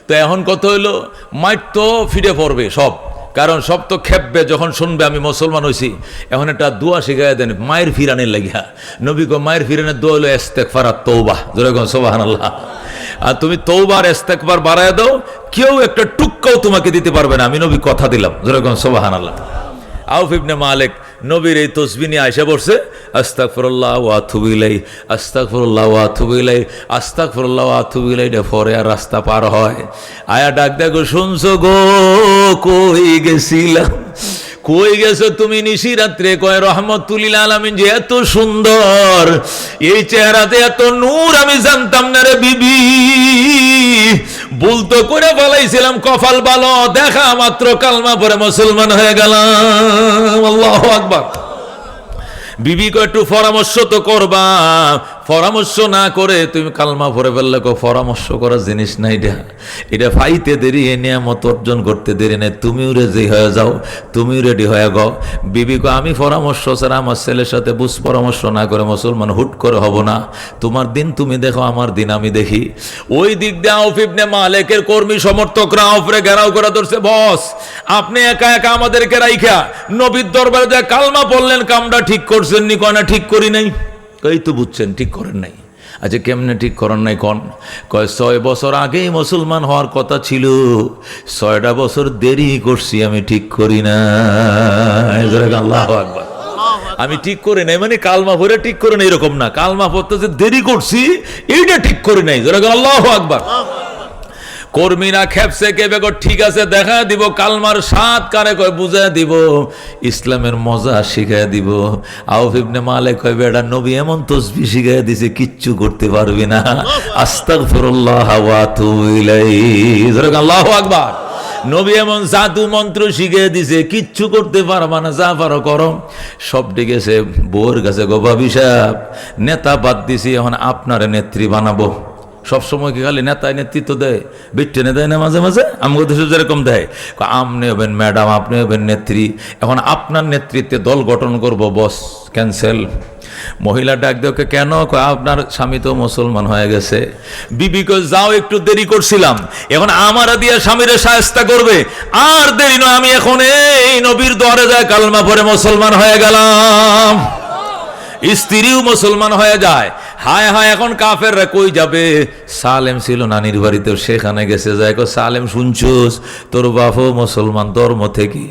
তো এখন কত হইলো, মাইট তো ফিরে পড়বে সব, কারণ সব তো খেপবে যখন শুনবে আমি মুসলমান হয়েছি। এখন একটা দোয়া শিখাইয়া দেন মায়ের ফিরানের লাগিয়া। নবী গো মায়ের ফিরানের দোয়া হলো ইস্তেগফার আর তওবা। যেরকম সুবহানাল্লাহ। আর তুমি তওবা আর ইস্তেগফার বাড়ায় দাও, কেউ একটা টুক্কাও তোমাকে দিতে পারবে না, আমি নবী কথা দিলাম। যেরকম সুবহানাল্লাহ। আউফ ইবনে মালিক নবীর এই তসবিহ নিয়ে আয়সা পড়ছে, আস্তাগফিরুল্লাহ ওয়া আতুবু ইলাইহি, আস্তাগফিরুল্লাহ ওয়া আতুবু ইলাইহি, আস্তাগফিরুল্লাহ ওয়া আতুবু ইলাইহি। পরে আর রাস্তা পার হয়, আয়া ডাক দেখো, শুনছো গো কই গেছিলাম, কই গেছো তুমি নিশি রাত্রে? কয় রহমাতুল আলামিন যে এত সুন্দর, এই চেহারাতে এত নূর আমি জানতাম না রে বিবি, ভুল তো করে ফেলাইছিলাম, কপাল ভালো, দেখা মাত্র কালমা পড়ে মুসলমান হয়ে গেলাম। আল্লাহু আকবার। বিবি কো একটু পরামর্শ তো করবা, পরামর্শ না করে তুমি কালমা পড়ে ফেললে, পরামর্শ করার জিনিস না এটা, এটা পাইতে দেরি, এ নিয়ামত অর্জন করতে দেরি নেই, তুমিও রেডি হয়ে যাও, তুমিও রেডি হয়ে গো। বিবি কো আমি পরামর্শ ছাড়া আমার ছেলের সাথে বুঝ পরামর্শ না করে মুসলমান হুট করে হব না, তোমার দিন তুমি দেখো, আমার দিন আমি দেখি। ওই দিক দিয়ে আউফ ইবনে মালিকের কর্মী সমর্থকরা আউফরে ঘেরাও করে ধরছে, বস আপনি একা একা আমাদেরকে রাইখা নবীর দরবারে যায় কালমা পড়লেন, কামটা ঠিক করছেন নি? কয় না ঠিক করি নাই। এই তো বুঝছেন ঠিক করেন নাই। আচ্ছা কেমনে ঠিক করেন নাই কোন? কয় 6 বছর আগেই মুসলমান হওয়ার কথা ছিল, 6টা বছর দেরি করছি, আমি ঠিক করি না। আল্লাহু আকবার। আমি ঠিক করি নাই মানে কালমা পড়ে ঠিক করে নাই এরকম না, কালমা পড়তে যে দেরি করছি এইটা ঠিক করি নাই। আল্লাহু আকবার। কর্মীরা খেপসে কেবে কো, ঠিক আছে দেখা দিব, কালমার স্বাদ কারে কয় বুঝায় দিব, ইসলামের মজা শিখায় দিব। আউফ ইবনে মালিক কয়, বেটা নবী এমন তসবিহ শিখায় দিছে কিচ্ছু করতে পারবি না, আস্তাগফিরুল্লাহ ওয়া আতুবু ইলাইহি। আল্লাহু আকবার। নবী এমন জাদু মন্ত্র শিখিয়ে দিছে, কিচ্ছু করতে পারবা না, যা পারো করো। সব ডেকেছে বউর কাছে, গো ভাবি সাহেব নেতা বাদ দিছি, এখন আপনারে নেত্রী বানাবো। সবসময় কি খালি নেতায় নেতৃত্ব দেয়? বিটেনে দেয় না মাঝে মাঝে? আমাদের দেশে যেরকম দেয়, আপনি হবেন ম্যাডাম, আপনি হবেন নেত্রী, এখন আপনার নেতৃত্বে দল গঠন করব। বস ক্যান্সেল। মহিলা ডাক দেখে, কেন? আপনার স্বামী তো মুসলমান হয়ে গেছে। বিবি কই, যাও একটু দেরি করছিলাম, এখন আমার দিয়ে স্বামীরে শায়েস্তা করবে, আর দেরি নয়, আমি এখন এই নবীর দ্বারে যায় কালমা পড়ে মুসলমান হয়ে গেলাম। স্ত্রীও মুসলমান হয়ে যায়, হায় হায়, এখন কাফেররা কই যাবে? সালেম ছিল নানির বাড়িতে, সেখানে গেছে। যায় কো সালেম, শুনছস তোর বাপও মুসলমান ধর্ম থেকে,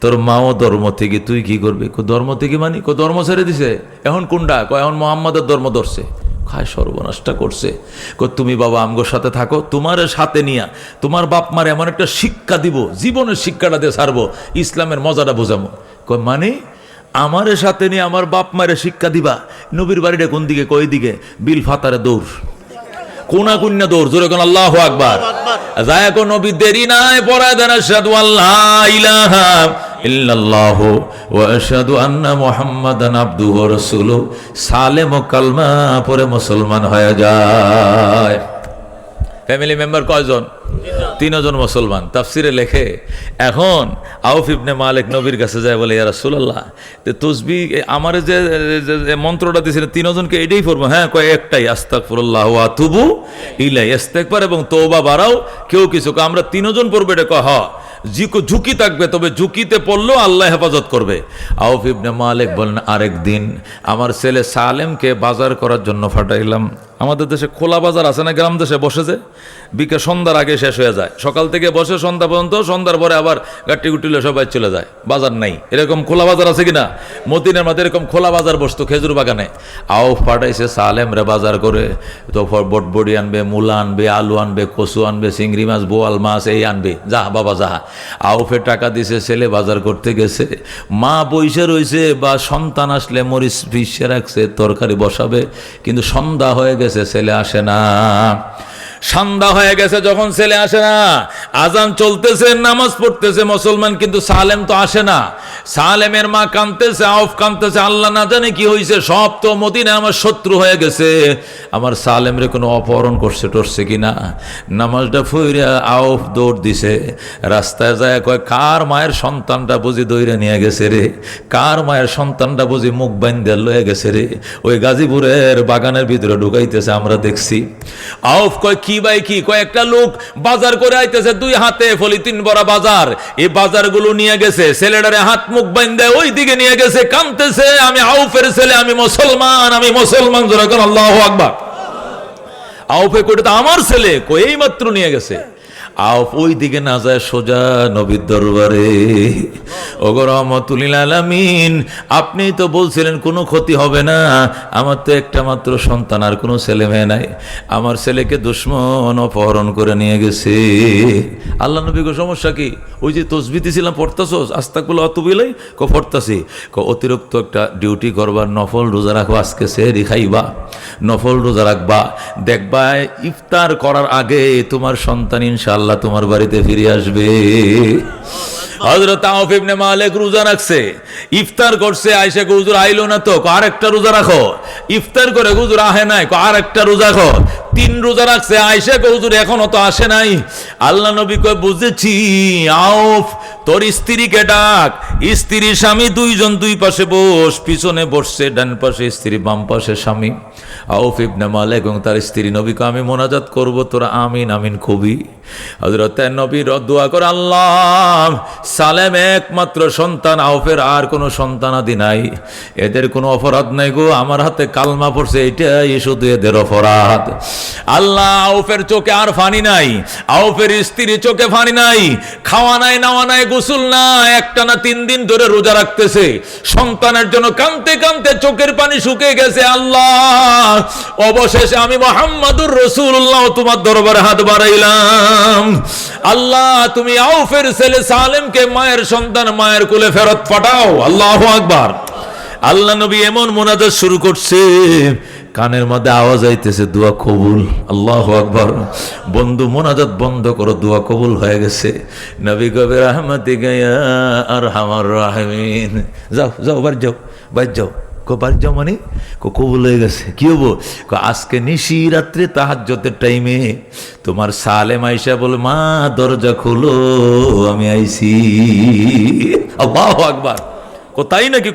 তোর মাও ধর্ম থেকে, তুই কি করবি? কো ধর্ম থেকে মানে? কো ধর্ম ছেড়ে দিছে, এখন কোনটা? কো এখন মোহাম্মদের ধর্ম ধরছে। খায় সর্বনাশটা করছে। কো তুমি বাবা আমগোর সাথে থাকো, তোমার সাথে নিয়া তোমার বাপ মার এমন একটা শিক্ষা দিব, জীবনের শিক্ষাটা দিয়ে ছাড়বো, ইসলামের মজাটা বোঝাবো। কই মানে? আমারে সাথে নিয়ে আমার বাপ মায়ের শিক্ষা দিবা? নবীর বাড়িটা কোন দিকে? কই দিকে? বিল ফাতারে দৌড়, কোনা কুন্না দৌড়, জোরে কোন আল্লাহু আকবার। যায় কোন নবী দেরি নাই, পড়ায় দেন আশহাদু আল্লা ইলাহা ইল্লাল্লাহু ওয়া আশহাদু আন্না মুহাম্মাদান আবদুহু ওয়া রাসূলুহু। সালেম ও কালমা পরে মুসলমান হয়ে যায়। ফ্যামিলি মেম্বার কয়জন? 3 জন মুসলমান। তাফসিরে লেখে, এখন আউফ ইবনে মালিক নবীর কাছে যায়, বলে ইয়া রাসূলুল্লাহ, তসবিহ আমার যে মন্ত্রটা দিয়েছিলেন 3 জনকে এটাই পড়বো? হ্যাঁ। কয় একটাই, আস্তাগফিরুল্লাহ ওয়া আতুবু ইলাইহি, ইস্তেগফার এবং তওবা বাড়াও। কেউ কিছু আমরা 3 জন পড়বো, এটা কয় হ্যাঁ। ঝুঁকি থাকবে, তবে ঝুঁকিতে পড়লেও আল্লাহ হেফাজত করবে। আউফ ইবনে মালিক বলেন, আরেকদিন আমার ছেলে সালেমকে বাজার করার জন্য পাঠাইলাম। আমাদের দেশে খোলা বাজার আছে না, গ্রাম দেশে বসে যে বিকেল সন্ধ্যার আগে শেষ হয়ে যায়, সকাল থেকে বসে সন্ধ্যা পর্যন্ত, সন্ধ্যার পরে আবার গাট্টি গুটিলে সবাই চলে যায়, বাজার নাই। এরকম খোলা বাজার আছে কিনা? মতিনের মধ্যে এরকম খোলা বাজার বসতো খেজুর বাগানে। আউফ পাঠাইছে সালেম রে বাজার করে, তো বটবড়ি আনবে, মূলা আনবে, আলু আনবে, কচু আনবে, চিংড়ি মাছ, বোয়াল মাছ এই আনবে, যা বাবা যা। আউফে টাকা দিছে, ছেলে বাজার করতে গেছে, মা বইসে রয়েছে, বা সন্তান আসলে মরিচ পিষে রাখছে, তরকারি বসাবে, কিন্তু সন্ধ্যা হয়ে গেছে, ছেলে আসে না। সন্ধ্যা হয়ে গেছে যখন ছেলে আসে না, আজান চলতেছে, নামাজ পড়তেছে মুসলমান, কিন্তু সালেম তো আসে না। সালেমের মা কাঁদতেছে, আউফ কাঁদতেছে, আল্লাহ না জানে কি হয়েছে, সব তো মদিনা আমার শত্রু হয়ে গেছে, আমার সালেম রে কোনো অপহরণ করছে টরছে কিনা। নামাজটা ফইরা আউফ দৌড় দিছে, রাস্তায় যায় কয়, কার মায়ের সন্তানটা বুঝি দৌড়ে নিয়ে গেছে রে, কার মায়ের সন্তানটা বুঝি মুখ বাইন্ধে লয়ে গেছে রে, ওই গাজীপুরের বাগানের ভিতরে ঢুকাইতেছে, আমরা দেখছি। আউফ কয়, কি ভাই কি? কয়, একটা লোক বাজার করে আইতেছে, 2 হাতে পলিথিন ভরা বাজার, এই বাজারগুলো নিয়ে গেছে, ছেলেটারে হাত মুখ বাইন্ধে ওই দিকে নিয়ে গেছে, কাঁদতেছে, আমি আউফের ছেলে, আমি মুসলমান, আমি মুসলমান, জোরে কোন আল্লাহু আকবার। আউফে কইটা তো আমার ছেলে, কই এই মাত্র নিয়ে গেছে। আউফ ওই দিকে না যায়, সোজা নবীর দরবারে। ওগো রহমাতুল লিল আলামিন, আপনি তো বলছিলেন কোনো ক্ষতি হবে না, আমার তো একটা মাত্র সন্তান, আর কোনো ছেলে মেয়ে নাই, আমার ছেলেকে দুশমন অপহরণ করে নিয়ে গেছে। আল্লাহ নবী গো, সমস্যা কি? ওই যে তসবিহ দিছিলাম পড়তাছোস, আস্তাগফিরুল্লাহ ওয়া আতুবু ইলাইহি, কো পড়তাছি। কো অতিরিক্ত একটা ডিউটি করবার, নফল রোজা রাখবা, আজকে সেহরি খাইবা, নফল রোজা রাখবা, দেখবা ইফতার করার আগে তোমার সন্তান ইনশাআল্লাহ তোমার বাড়িতে ফিরে আসবে। হযরত আউফ ইবনে মালিক রোজা রাখছে, ইফতার করছে, আয়েশা কো, হুজুর আইলো না তো? কো আরেকটা রোজা রাখো। ইফতার করে হুজুর আহে নাই, কো আরেকটা রোজা রাখো। 3 রোজা রাখছে, আয়েশা কো, হুজুর এখনো তো আসে নাই। আল্লাহ নবী কয়, বুঝেছি, আউফ তোর স্ত্রীকে ডাক। স্ত্রী স্বামী 2 জন 2 পাশে বস, পিছনে বসছে, ডান পাশে স্ত্রী, বাম পাশে স্বামী। আউফ ইবনে মালিক এবং তার স্ত্রী নবীকে, আমি মোনাজাত করব, তোরা আমিন আমিন কবি। হযরত নবী দোয়া করে, আল্লাহ সালেম একমাত্র সন্তান, আউফের আর কোনো সন্তানাদি নাই, এদের কোনো অপরাধ নাই গো, আমার হাতে কালমা পড়ছে, এটাই শুধু এদের অপরাধ। আল্লাহ আউফের চোখে আর ফানি নাই, আউফের স্ত্রী চোখে ফানি নাই, খাওয়া নাই, নাওয়া নাই, গোসল নাই, একটানা 3 দিন ধরে রোজা রাখতেছে, সন্তানের জন্য কাঁদতে কাঁদতে চোখের পানি শুকিয়ে গেছে। আল্লাহ অবশেষে আমি মুহাম্মাদুর রাসূলুল্লাহ তোমার দরবারে হাত বাড়াইলাম, আল্লাহ তুমি আউফের ছেলে সালেমকে মায়ের সন্তান মায়ের কোলে ফেরত পাঠাও। আল্লাহু আকবার। আল্লাহ নবী এমন মোনাজাত শুরু করছে, কানের মধ্যে আওয়াজ আইতেছে, দোয়া কবুল। আল্লাহু আকবার। বন্ধু মোনাজাত বন্ধ করো, দোয়া কবুল হয়ে গেছে। নবী কবে রাহমাতিকা ইয়া আরহামার রাহিমিন, যাও যাও, বাড়ি যাও, বাড়ি যাও। বাড়ি যাও মানে? কবুল হয়ে গেছে। কি হবো? আজকে নিশি রাত্রে তাহাজ্জুদের টাইমে তোমার সালেম আইসা বলে, মা দরজা খোলো, আমি আইছি। আল্লাহু আকবার। তাই নাকি?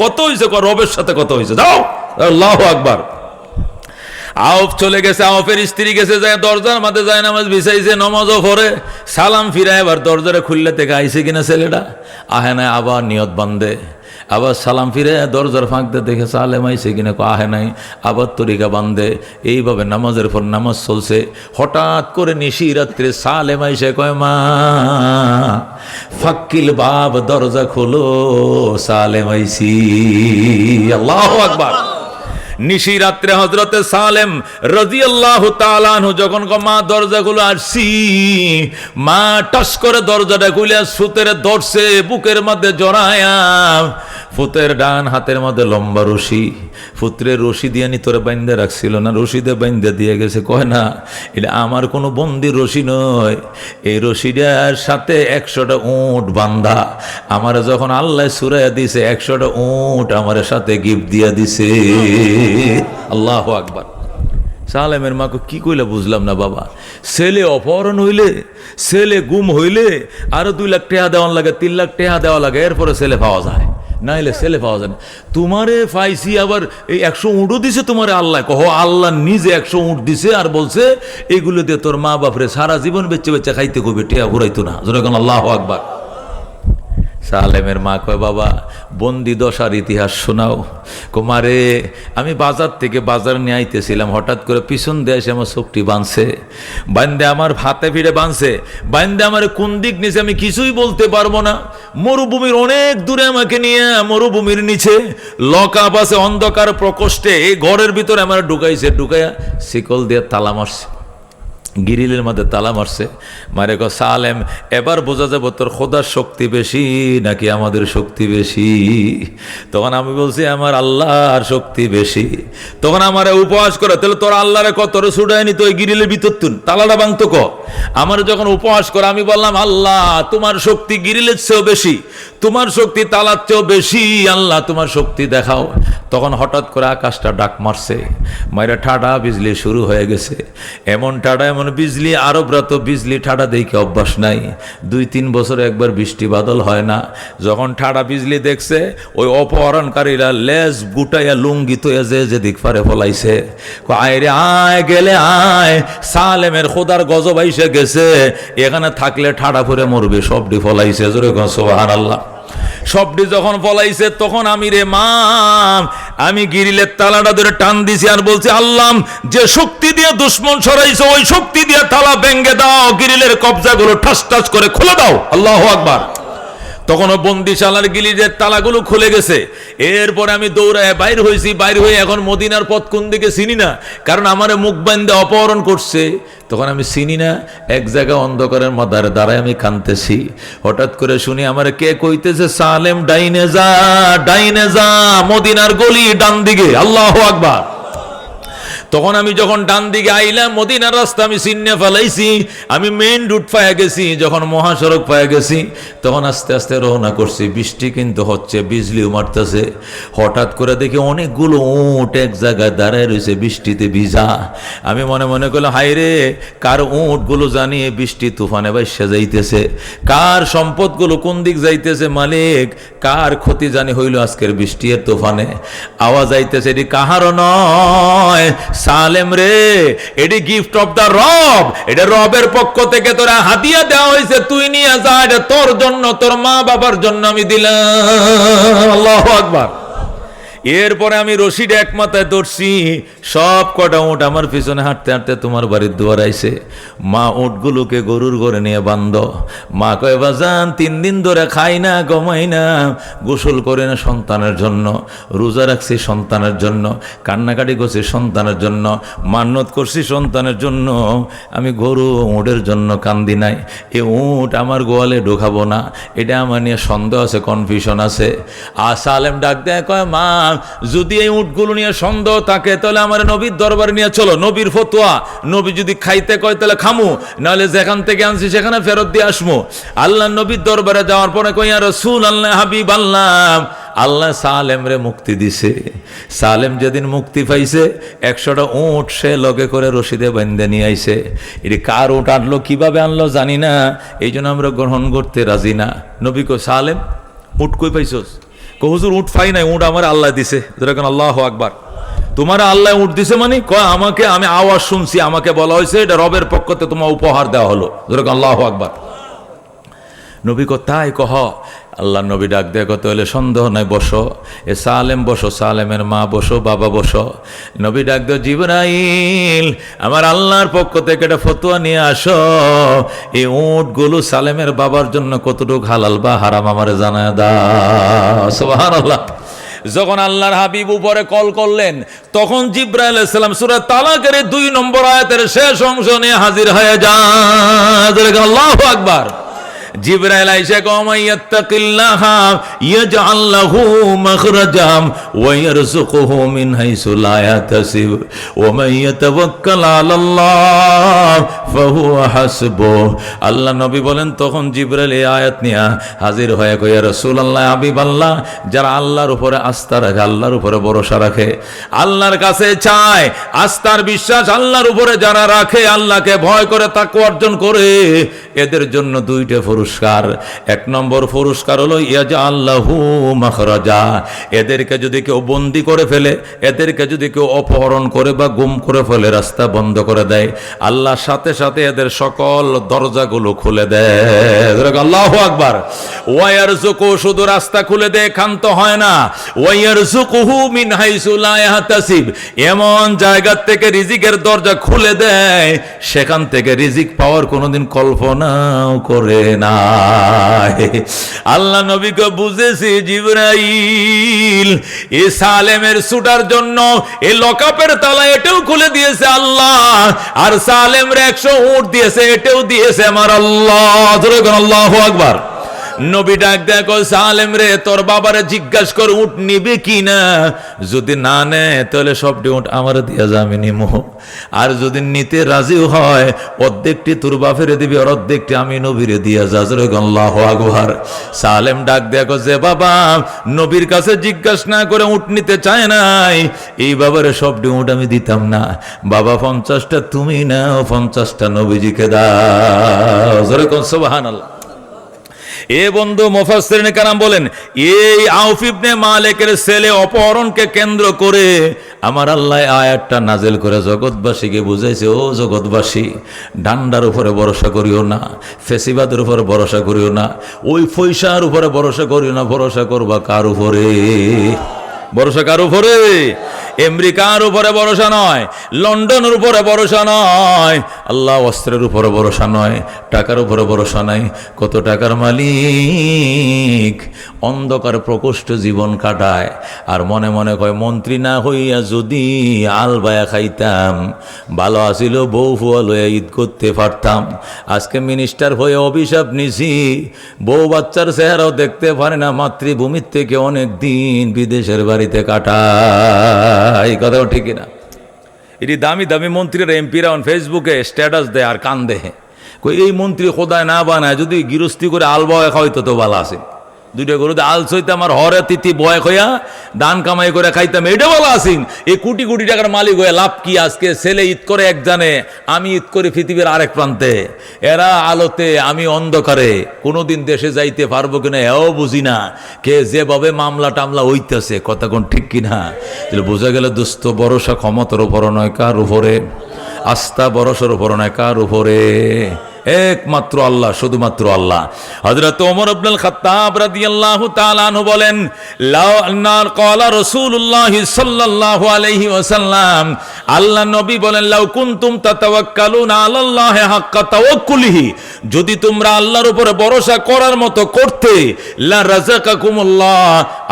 কত হয়েছে? রবের সাথে কত হয়েছে, যাও। আল্লাহু আকবার। আউফ চলে গেছে, আউফের স্ত্রী গেছে, যায় দরজার মাঝে যায় নামাজ বিছাইছে, নামাজও পড়ে, সালাম ফিরায়, এবার দরজারে খুললে থেকে আইছে কিনা ছেলেটা, আহে না, আবার নিয়ত বান্ধে, আবার সালাম ফিরে দরজার ফাঁক দিয়ে দেখে সালেম আইসে কিনা, আহে নাই, আবার তরিকা বান্ধে। এইভাবে নামাজের পর নামাজ চলছে। হঠাৎ করে নিশি রাত্রে সালেম আইসে কয়, মা ফাক্কিল বাব, দরজা খোলো, সালেম আইসি। আল্লাহু আকবার। নিশি রাত্রে হযরতে সালেম রাদিয়াল্লাহু তাআলা আনহু যখন মা দরজা খুলে আসছি, মা টাস করে দরজাটা খুলে সুতের ধরছে, বুকের মধ্যে জড়ায়া। ফুতের ডান হাতের মধ্যে লম্বা রশি, পুত্রের রশি দিয়ে নি তোরে বাইন্দে রাখছিল না, রশিদে বাইন্দে দিয়ে গেছে। কয় না, এটা আমার কোনো বন্দির রশি নয়, এই রশিটার সাথে 100টা উট বান্ধা। আমার যখন আল্লাহ সুরাইয়া দিছে 100টা উট আমার সাথে গিফট দিয়া দিছে। আল্লাহু আকবার। সালেমের মাকে কি কইলা বুঝলাম না বাবা। ছেলে অপহরণ হইলে, ছেলে গুম হইলে আরো 2 লাখ টাকা দেওয়ান লাগে, 3 লাখ টাকা দেওয়া লাগে, এরপরে ছেলে পাওয়া যায়, নাইলে ছেলে পাওয়া যায় না। তোমারে পাইছি, আবার এই 100 উটও দিছে তোমারে আল্লাহ। কহ আল্লাহ নিজে 100 উট দিছে আর বলছে এগুলো দিয়ে তোর মা বাপরে সারা জীবন বেচে বেচে খাইতে কবে, টেয়া ঘুরাইতো না। যেরকম আল্লাহু আকবার। সালেমের মা কয়, বাবা বন্দি দশার ইতিহাস শোনাও। কুমারে আমি বাজার থেকে বাজার নিয়ে আইতেছিলাম, হঠাৎ করে পিছন দিয়ে এসে আমার চোখটি বাঁধছে, বান্ধে আমার হাতে ফিরে বাঁধছে, বান্ধে আমার কোন দিক নিচে আমি কিছুই বলতে পারবো না। মরুভূমির অনেক দূরে আমাকে নিয়ে, মরুভূমির নিচে লকআপ আছে, অন্ধকার প্রকোষ্ঠে, এই ঘরের ভিতরে আমার ঢুকাইছে, ঢুকাইয়া শিকল দিয়ে তালা মারছে, গিরিলের মধ্যে তালা মারছে। মারে গো সালেম, এবার বোঝা যাবো তোর খোদার শক্তি বেশি নাকি আমাদের শক্তি বেশি। তখন আমি বলছি আমার আল্লাহর শক্তি বেশি। তখন আমার উপহাস করে, তাহলে তোর আল্লাহরে কত ছুটায়নি তো ওই গিরিলের ভিতর তুন তালাটা ভাঙতো ক। আমার যখন উপহাস করে আমি বললাম, আল্লাহ তোমার শক্তি গিরিলের চেয়েও বেশি, তোমার শক্তি তালার চেয়েও বেশি, আল্লাহ তোমার শক্তি দেখাও। তখন হঠাৎ করে আকাশটা ডাক মারছে, মাইরা ঠাডা বিজলি শুরু হয়ে গেছে। এমন ঠাডা এমন বিজলি, আরবরা তো বিজলি ঠাডা দেখে অভ্যাস নাই, 2-3 বছরে একবার বৃষ্টি বাদল হয় না। যখন ঠাডা বিজলি দেখছে, ওই অপহরণকারীরা লেজ গুটাইয়া লুঙ্গি তো যেদিক পারে ফলাইছে। আয় রে আয়, গেলে আয়, সালেমের খোদার গজব আইসে গেছে, এখানে থাকলে ঠাডা করে মরবে, সবটি ফলাইছে। জোরে সুবহানাল্লাহ। সবটি যখন ফলাইছে তখন আমি রে মা, আমি গিরিলের তালাটা ধরে টান দিছি আর বলছি, আল্লাহ যে শক্তি দিয়ে দুশ্মন সরাইছো ওই শক্তি দিয়ে তালা ভেঙে দাও, গিরিলের কবজাগুলো ঠাস ঠাস করে খুলে দাও। আল্লাহু আকবার। তখনও বন্দিশালার গিরিলের তালাগুলো খুলে গেছে। এরপরে আমি দৌড়ায় বাইর হয়েছি, বাইর হয়ে এখন মদিনার পথ কোন দিকে চিনি না, কারণ আমারে মুখ বান্ধে অপহরণ করছে। তখন আমি চিনি না, এক জায়গায় অন্ধকারের মাদারে দাঁড়ায় আমি কাঁদতেছি। হঠাৎ করে শুনি আমার কে কইতেছে, সালেম ডাইনে যা, ডাইনে যা, মদিনার গলি ডান দিকে। আল্লাহু আকবার। তখন আমি যখন ডান দিকে আইলাম, মদিনার রাস্তা আমি চিনে ফেলাইছি, আমি মেইন রুট পায়ে গেছি। যখন মহাসড়ক পায়ে গেছি তখন আস্তে আস্তে রওনা করছি। বৃষ্টি কিন্তু হচ্ছে, বিজলিও মারতেছে। হঠাৎ করে দেখি অনেকগুলো উট এক জায়গায় দাঁড়ায় রয়েছে, বৃষ্টিতে ভিজা। আমি মনে মনে করলাম, হাই রে, কার উটগুলো জানি বৃষ্টি তুফানে বাইসা যাইতেছে, কার সম্পদগুলো কোন দিক যাইতেছে, মালিক কার ক্ষতি জানি হইল আজকের বৃষ্টি এর তুফানে। আওয়াজ আইতেছে, এটি কাহারও নয় সালেম রে, এটি গিফট অফ দা রব, এটা রবের পক্ষ থেকে তোরা হাদিয়া দেওয়া হয়েছে, তুই নিয়ে যা, এটা তোর জন্য, তোর মা বাবার জন্য আমি দিলাম। আল্লাহু আকবার। এরপরে আমি রশিটা এক মাথায় ধরছি, সব কটা উট আমার পিছনে হাঁটতে হাঁটতে তোমার বাড়ির দুয়ার আইছে। মা উটগুলোকে গরুর ঘরে নিয়ে বান্ধ। মা কয়, বাজান 3 দিন ধরে খাই না, ঘুমাই না, গোসল করে না সন্তানের জন্য, রোজা রাখছি সন্তানের জন্য, কান্নাকাটি করছি সন্তানের জন্য, মান্যত করছি সন্তানের জন্য, আমি গরু উটের জন্য কান্দি নাই। এ উট আমার গোয়ালে ঢোকাবো না, এটা আমার নিয়ে সন্দেহ আছে, কনফিউশন আছে। আর সালেম ডাক দেয়, কয় মা যদি এই উটগুলো নিয়ে সন্দেহ থাকে তাহলে আমার নবীর দরবারে নিয়ে চলো, নবীর ফতোয়া, নবী যদি খাইতে কয় তাহলে খামু, নাহলে যেখান থেকে আনছি সেখানে ফেরত দিয়ে আসবো। আল্লাহ নবীর দরবারে যাওয়ার পরে কই, ইয়া রাসূলুল্লাহ, হাবিব আল্লাহ, আল্লাহ সালেম রে মুক্তি দিছে। সালেম যেদিন মুক্তি পাইছে 100টা উট সে লগে করে রশিদে বান্ধে নিয়ে আইছে। এটি কার উট আনলো, কিভাবে আনলো জানি না, এই জন্য আমরা গ্রহণ করতে রাজি না। নবী কই, সালেম উট কই পাইছস? হুজুর উট পাই নাই, উট আমার আল্লাহ দিছে। যেরকম আল্লাহু আকবার। তোমার আল্লাহ উট দিছে মানে? কয় আমাকে, আমি আওয়াজ শুনছি, আমাকে বলা হয়েছে এটা রবের পক্ষ থেকে তোমার উপহার দেওয়া হলো। যেরকম আল্লাহু আকবার। নবী কয়, তাই কহ? আল্লাহ নবী ডাক দিয়ে কত হলে সন্দেহ নাই, বসো। এ সালেম বসো, সালেমের মা বসো, বাবা বসো। নবী ডাক দিয়ে, জিবরাইল আমার আল্লাহর পক্ষ থেকে একটা ফতোয়া নিয়ে আসো, এই উটগুলো সালেমের বাবার জন্য কতটুকু হালাল বা হারাম আমারে জানায় দাও। সুবহানাল্লাহ। যখন আল্লাহর হাবিব উপরে কল করলেন, তখন জিবরাইল আলাইহিস সালাম সূরা তালাকের 2 নম্বর আয়াতের শেষ অংশ নিয়ে হাজির হয়ে যান। আল্লাহু আকবার। জিবরাইল আইসা কমাইয়াত্তাকিল্লাহা ইয়াজআল লাহু মাখরাজাম ওয়া ইয়ারযুকুহু মিন হাইসু লা ইয়াহতাসিব ওয়া মান ইয়াতাওয়াক্কাল আলাল্লাহ ফাহুয়া হাসবুহ। আল্লাহ নবী বলেন, তখন জিবরাইল এই আয়াত নিয়ে হাজির হয়ে কয়, ইয়া রাসূলুল্লাহ, হাবিবাল্লাহ, যারা আল্লাহর উপরে আস্থা রাখে, আল্লাহর উপরে ভরসা রাখে, আল্লাহর কাছে চায়, আস্থার বিশ্বাস আল্লাহর উপরে যারা রাখে, আল্লাহকে ভয় করে তাকওয়া অর্জন করে, এদের জন্য 2টা পুরস্কার। 1 নম্বর পুরস্কার হলো ইয়াজআল লাহু মাখরাজা, এদেরকে যদি কেউ বন্দি করে ফেলে, এদেরকে যদি কেউ অপহরণ করে বা গুম করে ফেলে, রাস্তা বন্ধ করে দেয়, আল্লাহ সাথে সাথে এদের সকল দরজাগুলো খুলে দেয়। আল্লাহু আকবার। ওয়া ইয়ারযুকু, শুধু রাস্তা খুলে দেয়, ক্ষান্ত হয় না। ওয়া ইয়ারযুকুহু মিন হাইসু লা ইয়াহতাসিব, এমন জায়গা থেকে রিজিকের দরজা খুলে দেয়, সেখান থেকে রিজিক পাওয়ার কোনোদিন কল্পনাও করে না। আল্লাহ নবীকে বুঝেছি, জিবরাইল এই সালেমের ছুটার জন্য এই লকআপের তালা এটাও খুলে দিয়েছে আল্লাহ, আর সালেমের 100 উট দিয়েছে, এটাও দিয়েছে আমার আল্লাহ। আল্লাহু আকবার। নবী ডাক দেখো, সালেম রে, তোর বাবারে জিজ্ঞাসা কর উট নিবে কি না, যদি না নেয় তাহলে সবটি উট আমার দিয়া যাবে নিমো, আর যদি নিতে রাজি হয় অর্ধেকটি তোর বাপেরে দিবি, আর অর্ধেকটি আমি নবীরে দিয়া যা। আল্লাহু আকবার। সালেম ডাক দেখো, যে বাবা নবীর কাছে জিজ্ঞাসা না করে উট নিতে চায় নাই, এই বাবারে সবটি উট আমি দিতাম না। বাবা 50টা তুমি নাও, 50টা নবীজিকে দাও। সুবহানাল্লাহ। এ বন্ধু, মুফাসসিরিন কেরাম বলেন, এই আউফ ইবনে মালিকের ছেলে অপহরণকে কেন্দ্র করে আমার আল্লাহ আয়াতটা নাজিল করে জগৎবাসীকে বুঝাইছে, ও জগৎবাসী, ডান্ডার উপরে ভরসা করিও না, ফেসিবাদের উপরে ভরসা করিও না, ওই পয়সার উপরে ভরসা করিও না, ভরসা করবা কার উপরে? ভরসা কার উপরে? আমেরিকার উপরে ভরসা নয়, লন্ডনের উপরে ভরসা নয়, আল্লাহ অস্ত্রের উপরে ভরসা নয়, টাকার উপরে ভরসা নাই। কত টাকার মালিক অন্ধকার প্রকোষ্ঠ জীবন কাটায়, আর মনে মনে কয়, মন্ত্রী না হইয়া যদি আলবায়া খাইতাম, ভালো আসিল, বউ ফুয়া লইয়া ঈদ করতে পারতাম। আজকে মিনিস্টার হয়ে অভিশাপ নিছি, বউ বাচ্চার চেহারাও দেখতে পারে না, মাতৃভূমির থেকে অনেক দিন বিদেশের বাড়িতে কাটায়। এই কথাও ঠিক না? এটি দামি দামি মন্ত্রীরা, এমপিরা ফেসবুকে স্ট্যাটাস দেয় আর কান দেহে, এই মন্ত্রী খোদায় না বানায়, যদি গৃহস্থী করে আলবায়া খাওয়াইতো তো ভালো আছে, 2টা গরুতে আল সইতাম আর হরে তিথি বয় হইয়া দান কামাই করে খাইতাম, এটা বলা আসিন। এই কোটি কোটি টাকার মালিক হয়ে লাভ কি? আজকে ছেলে ঈদ করে এক জানে, আমি ঈদ করি পৃথিবীর আরেক প্রান্তে, এরা আলোতে আমি অন্ধকারে, কোনোদিন দেশে যাইতে পারবো কিনা এও বুঝি না, কে যেভাবে মামলা টামলা হইতেছে, কথা কোন ঠিক কিনা? বোঝা গেল দোস্ত, ভরসা ক্ষমতার উপর নয়, কার উপরে? আস্থা ভরসার উপর নয়, কার উপরে? একমাত্র আল্লাহ, শুধুমাত্র আল্লাহ। হযরত ওমর ইবনুল খাত্তাব রাদিয়াল্লাহু তাআলা আনহু বলেন, লাউ আন্না ক্বালা রাসূলুল্লাহ সাল্লাল্লাহু আলাইহি ওয়াসাল্লাম, আল্লাহ নবী বলেন, লাউ কুনতুম তাতাওয়াক্কালুনা আলাল্লাহি হাক্কা তাওয়াক্কুলিহি, যদি তোমরা আল্লাহর উপরে ভরসা করার মতো করতে, লা রাযাকাকুমুল্লাহ,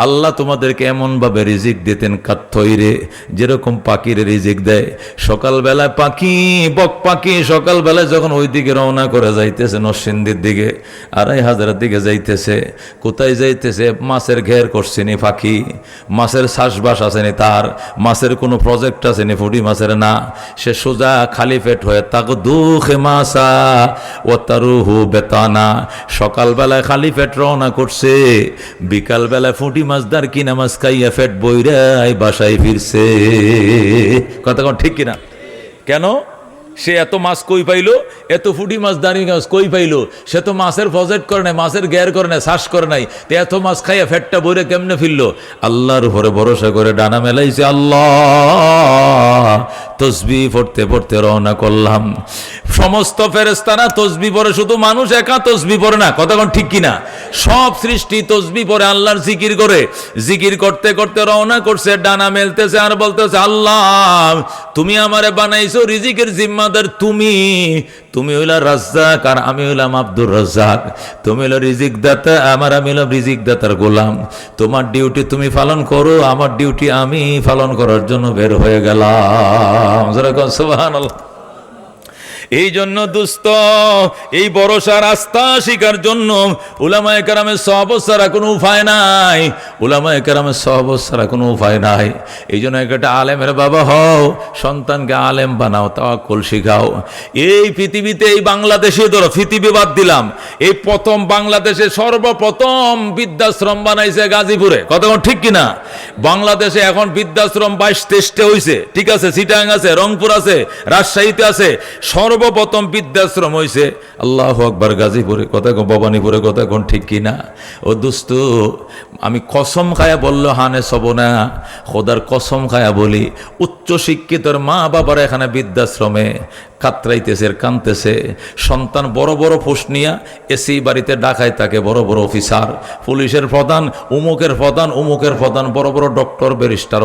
আল্লাহ তোমাদেরকে এমন ভাবে রিজিক দিতেন, কাত্তইরে, যেরকম পাখির রিজিক দেয়। সকালবেলায় পাখি, বক পাখি সকালবেলায় যখন ওইদিকে রওনা করে যাইতেছে, নরসিংদীর দিকে, 2500 দিকে যাইতেছে, কোথায় যাইতেছে? মাছের ঘের করছেনি পাখি, মাছের চাষবাস আসেনি তার, মাছের কোনো প্রজেক্ট আসেনি, ফুটি মাছের না, সে সোজা খালি পেট হয়ে তাকে দুঃখে মাসা ও তারুহু বেতানা, সকালবেলায় খালি পেট রওনা করছে, বিকালবেলায় ফুটি মাছদার কিনা মাছ খাইয়া পেট বইরাই বাসায় ফিরছে। কথা কোন ঠিক কিনা? কেন? সে এত মাছ কই পাইলো, এত ফুটি মাছ দাঁড়িয়ে মাছ কই পাইলো? সে তো মাছের প্রজেক্ট করে নাই, মাছের গ্যার করে নাই, শ্বাস করে নাই, তো এত মাছ খাইয়া ফেটটা বইরে কেমনে ফিরলো? আল্লাহর উপরে ভরসা করে ডানা মেলাইছে, আল্লাহ তসবিহ পড়তে পড়তে রওনা করলাম। সমস্ত ফেরেশতারা তসবিহ পড়ে, শুধু মানুষ একা তসবিহ পড়ে না, কতক্ষণ ঠিক কিনা? সব সৃষ্টি তসবিহ পড়ে, আল্লাহর জিকির করে। জিকির করতে করতে রওনা করছে, ডানা মেলতেছে আর বলতেছে, আল্লাহ তুমি আমারে বানাইছো, রিজিকের জিম্মাদার তুমি। তুমি হইলা রাজ্জাক আর আমি হইলাম আব্দুর রাজ্জাক। তুমি হইলো রিজিক দাতা, আমি হইলাম রিজিক দাতার গোলাম। তোমার ডিউটি তুমি পালন করো, আমার ডিউটি আমি পালন করার জন্য বের হয়ে গেলাম। সুবহানাল্লাহ। এই জন্য দোস্ত, এই ভরসা রাস্তা শিকার জন্য উলামায়ে কেরামের সহবত ছাড়া কোনো উপায় নাই। উলামায়ে কেরামের সহবত ছাড়া কোনো উপায় নাই। এই জন্য একটা আলেমের বাবা হও, সন্তানকে আলেম বানাও, তাওয়াক্কুল শিখাও। এই পৃথিবীতে, এই বাংলাদেশে ধরো, পৃথিবী বাদ দিলাম, এই প্রথম বাংলাদেশে সর্বপ্রথম বৃদ্ধাশ্রম বানাইছে গাজীপুরে, কতক্ষণ ঠিক কিনা? বাংলাদেশে এখন বৃদ্ধাশ্রম 22-23টে হয়েছে, ঠিক আছে, চিটাং আছে, রংপুর আছে, রাজশাহীতে আছে, সর্বপ্রথম বৃদ্ধাশ্রম হয়েছে আল্লাহু আকবার গাজীপুরে, কথা ভবানীপুরে, কথা কোন ঠিক কিনা? ও দোস্ত, আমি কসম খায়া বললো হানে সব না, খোদার কসম খায়া বলি, উচ্চ শিক্ষিতর মা বাবার এখানে বৃদ্ধাশ্রমে কাতরাইতেছে, কানতেছে। সন্তান বড় বড় পোস্ট নিয়া এসি বাড়িতে ডাকায় তাকে, বড় বড় অফিসার, পুলিশের প্রধান, উমুকের প্রধান, উমুকের প্রধান, বড় বড় ডক্টর ব্যারিস্টার,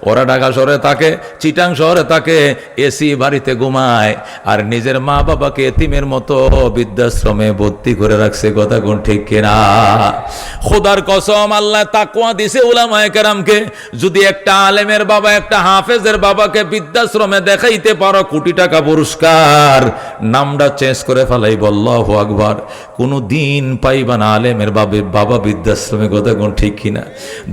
ওরা ঢাকা শহরে থাকে, চিটাং শহরে থাকে, এসি বাড়িতে ঘুমায়, আর নিজের মা বাবাকে এতিমের মতো বৃদ্ধাশ্রমে ভর্তি করে রাখছে, কথা কোন ঠিক কিনা? খোদার কসম, আল্লাহ তাকওয়া দিছে উলামায়ে কেরামকে। যদি একটা আলেমের বাবা, একটা হাফেজের বাবাকে বৃদ্ধাশ্রমে দেখাইতে পারো, কোটি টাকা পুরস্কার, নামটা চেঞ্জ করে ফেলাইব, আল্লাহু আকবার। কোনো দিন পাইবা না আলেমের বাবা বৃদ্ধাশ্রমে, কথা কোন ঠিক কিনা?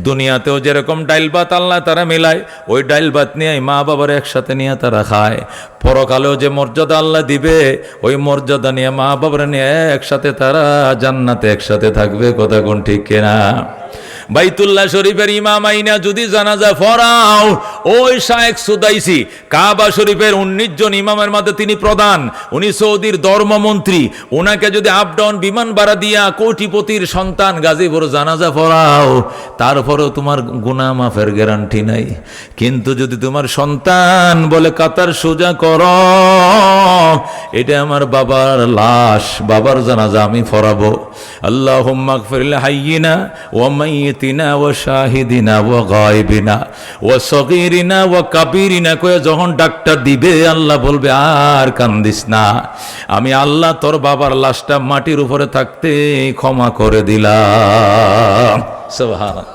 দুনিয়াতেও যেরকম ডাইল ভাত আল্লাহ তারা মিলায়, ওই ডাইল ভাত নিয়ে মা বাবার একসাথে নিয়ে তারা খায়। পরকালেও যে মর্যাদা আল্লাহ দিবে, ওই মর্যাদা নিয়ে মা বাবার নিয়ে একসাথে তারা জান্নাতে একসাথে থাকবে, কথা কোন ঠিক কিনা? বাইতুল্লাহ শরীফের ইমাম আইনা যদি জানাজা পড়াও, ওই শায়েখ সুদাইসি কাবা শরীফের 19 জন ইমামের মধ্যে তিনি প্রধান, উনি সৌদির ধর্মমন্ত্রী, ওনাকে যদি আপ ডাউন বিমান ভাড়া দিয়া কোটিপতির সন্তান গাজীপুর জানাজা পড়াও, তারপরেও তোমার গুনাহ মাফের গ্যারান্টি নাই। কিন্তু যদি তোমার সন্তান বলে কাতার সোজা কর, এটা আমার বাবার লাশ, বাবার জানাজা আমি পড়াবো, আল্লাহুম্মা গফির লিহাইয়িনা ওয়া মাইয়িতিনা ওয়া শাহিদিনা ওয়া গায়বিনা ওয়া সগীরিনা ওয়া কাবীরিনা কয়ে যখন ডাকটা দিবে, আল্লাহ বলবে আর কান্দিস না, আমি আল্লাহ তোর বাবার লাশটা মাটির উপরে থাকতে ক্ষমা করে দিলাম। সুবহানাল্লাহ।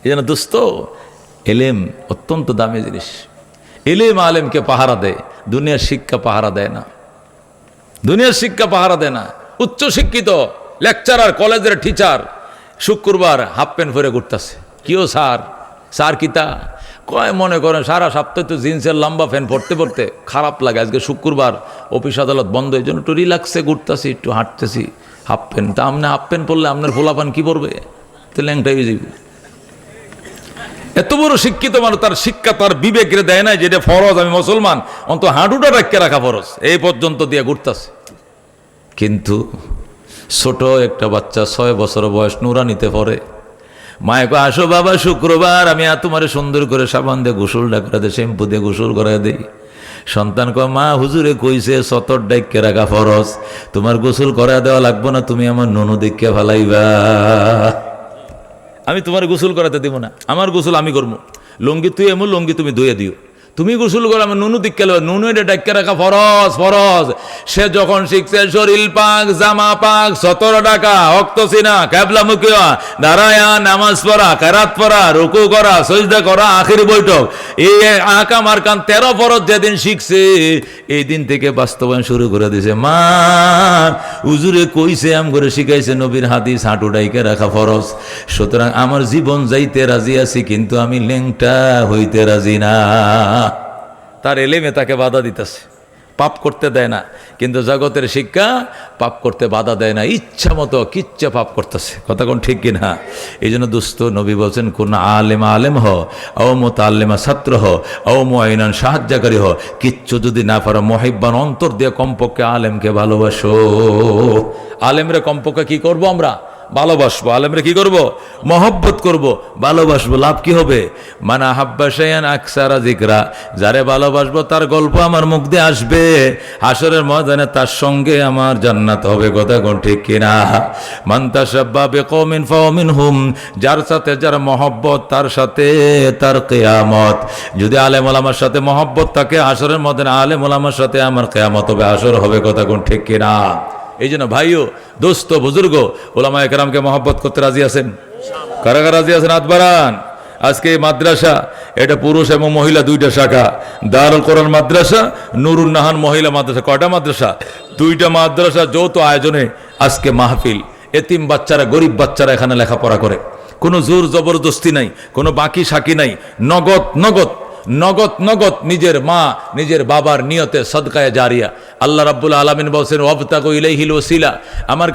এই জন্য দোস্ত, এলেম অত্যন্ত দামি জিনিস। এলেম আলেমকে পাহারা দেয়, দুনিয়ার শিক্ষা পাহারা দেয় না। দুনিয়ার শিক্ষা পাহারা দেয় না। উচ্চ শিক্ষিত লেকচারার, কলেজের টিচার শুক্রবার হাফ প্যান্ট পরে ঘুরতেছে, কিও স্যার, স্যার কিতা কয়, মনে করেন সারা সপ্তাহে তো জিন্সের লম্বা প্যান্ট পড়তে পড়তে খারাপ লাগে, আজকে শুক্রবার অফিস আদালত বন্ধ, এই জন্য একটু রিল্যাক্সে ঘুরতেছি, একটু হাঁটতেছি, হাফ প্যান্ট। তা আপনি হাফ প্যান্ট পরলে আপনার ফোলাপান কি পরবে? তো ল্যাংটাই হয়ে যাবে। এত বড় শিক্ষিত মানুষ, তার শিক্ষা তার বিবেকে দেয় না যেটা ফরজ, আমি মুসলমান, অন্ত হাঁটুটা রাখতে রাখা ফরজ, এই পর্যন্ত দিয়ে ঘুরতেছে। কিন্তু ছোট একটা বাচ্চা 6 বছর বয়স, নুরানিতে পড়ে, মায়ে কয় আসো বাবা শুক্রবার, আমি তোমারে সুন্দর করে সাবান দিয়ে গোসলটা করে দেয়, শ্যাম্পু দিয়ে গোসল করে দিই। সন্তান কয় মা হুজুরে কইছে সতর ডাইকে রাখা ফরজ, তোমার গোসল করা দেওয়া লাগবো না, তুমি আমার নুনু দিকে ফালাইবা, আমি তোমার গোসল করাতে দিব না, আমার গোসল আমি করবো। লঙ্গি তুই এমন লঙ্গি তুমি ধুয়ে দিও, তুমি গোসল করো, আমার নুনু দিক গেল, নুনু এটা ডাক্কা রাখা ফরজ ফরজ। সে যখন শিখছে শরীর পাক, জামা পাক, 17 টাকা, অক্ত সিনা, ক্যাবলা মুখিয়া, দাঁড়ায়া নামাজ পড়া, কেরাত পড়া, রুকু করা, সজদা করা, আখির বৈঠক, এই আকাম আরকান 13 ফরজ যেদিন শিখছে, এই দিন থেকে বাস্তবায়ন শুরু করে দিছে। মা হুজুরে কইছে, আম করে শিখাইছে নবীর হাদিস, হাঁটু ডাইকে রাখা ফরজ। সুতরাং আমার জীবন যাইতে রাজি আছি, কিন্তু আমি ল্যাংটা হইতে রাজি না। তার এলেমে তাকে বাধা দিতেছে। পাপ করতে দেয় না, কিন্তু জগতের শিক্ষা পাপ করতে বাধা দেয় না, ইচ্ছা মতো কিচ্ছা পাপ করতেছে। কথা কোন ঠিক কিনা? এই জন্য দুস্থ নবী বলছেন, কোন আলেমা আলেম হ, ও মুতাল্লিমা ছাত্র হ, ও মুআইনান সাহায্যকারী হ, কিচ্ছু যদি না পারো মহিব্বান অন্তর দিয়ে কমপক্ষে আলেমকে ভালোবাসো। আলেমরে কমপক্ষে কি করব আমরা? ভালোবাসবো। আলেমরে কি করব? মহব্বত করব, ভালোবাসবো। লাভ কি হবে? মানা হাব্বা শাইআন আকসারা যিকরা, যারে ভালোবাসবো তার গল্প আমার মুখ দিয়ে আসবে, হাসরের ময়দানে তার সঙ্গে আমার জান্নাত হবে। কথা কোন ঠিক কিনা? মান তাশাব্বা বিকওমিন ফাহুয়া মিনহুম, যার সাথে যার মহব্বত তার সাথে তার কিয়ামত। যদি আলেম ওলামার সাথে মহব্বত থাকে, হাসরের ময়দানে আলেম ওলামার সাথে আমার কিয়ামত হবে, হাসর হবে। কথা কোন ঠিক কিনা? এই জন্য ভাইও, দোস্ত, বুজুর্গ, ওলামায়ে কেরামকে মহব্বত করতে রাজি আছেন? কারা কারা রাজি আছেন? হাত বাড়ান। আজকে এই মাদ্রাসা, এটা পুরুষ এবং মহিলা দুইটা শাখা, দারুল কোরআন মাদ্রাসা, নুরুন নাহান মহিলা মাদ্রাসা। কয়টা মাদ্রাসা? দুইটা মাদ্রাসা যৌথ আয়োজনে আজকে মাহফিল। এতিম বাচ্চারা, গরিব বাচ্চারা এখানে লেখাপড়া করে, কোনো জোর জবরদস্তি নাই, কোনো বাকি সাকি নাই, নগদ নগদ নগদ নগদ নিজের মা নিজের বাবার নিয়তে সদকায়ে জারিয়া। আল্লাহ রাব্বুল আলামিন বলছেন, ওয়াবতাগু ইলাইহিল ওসিলা, আমার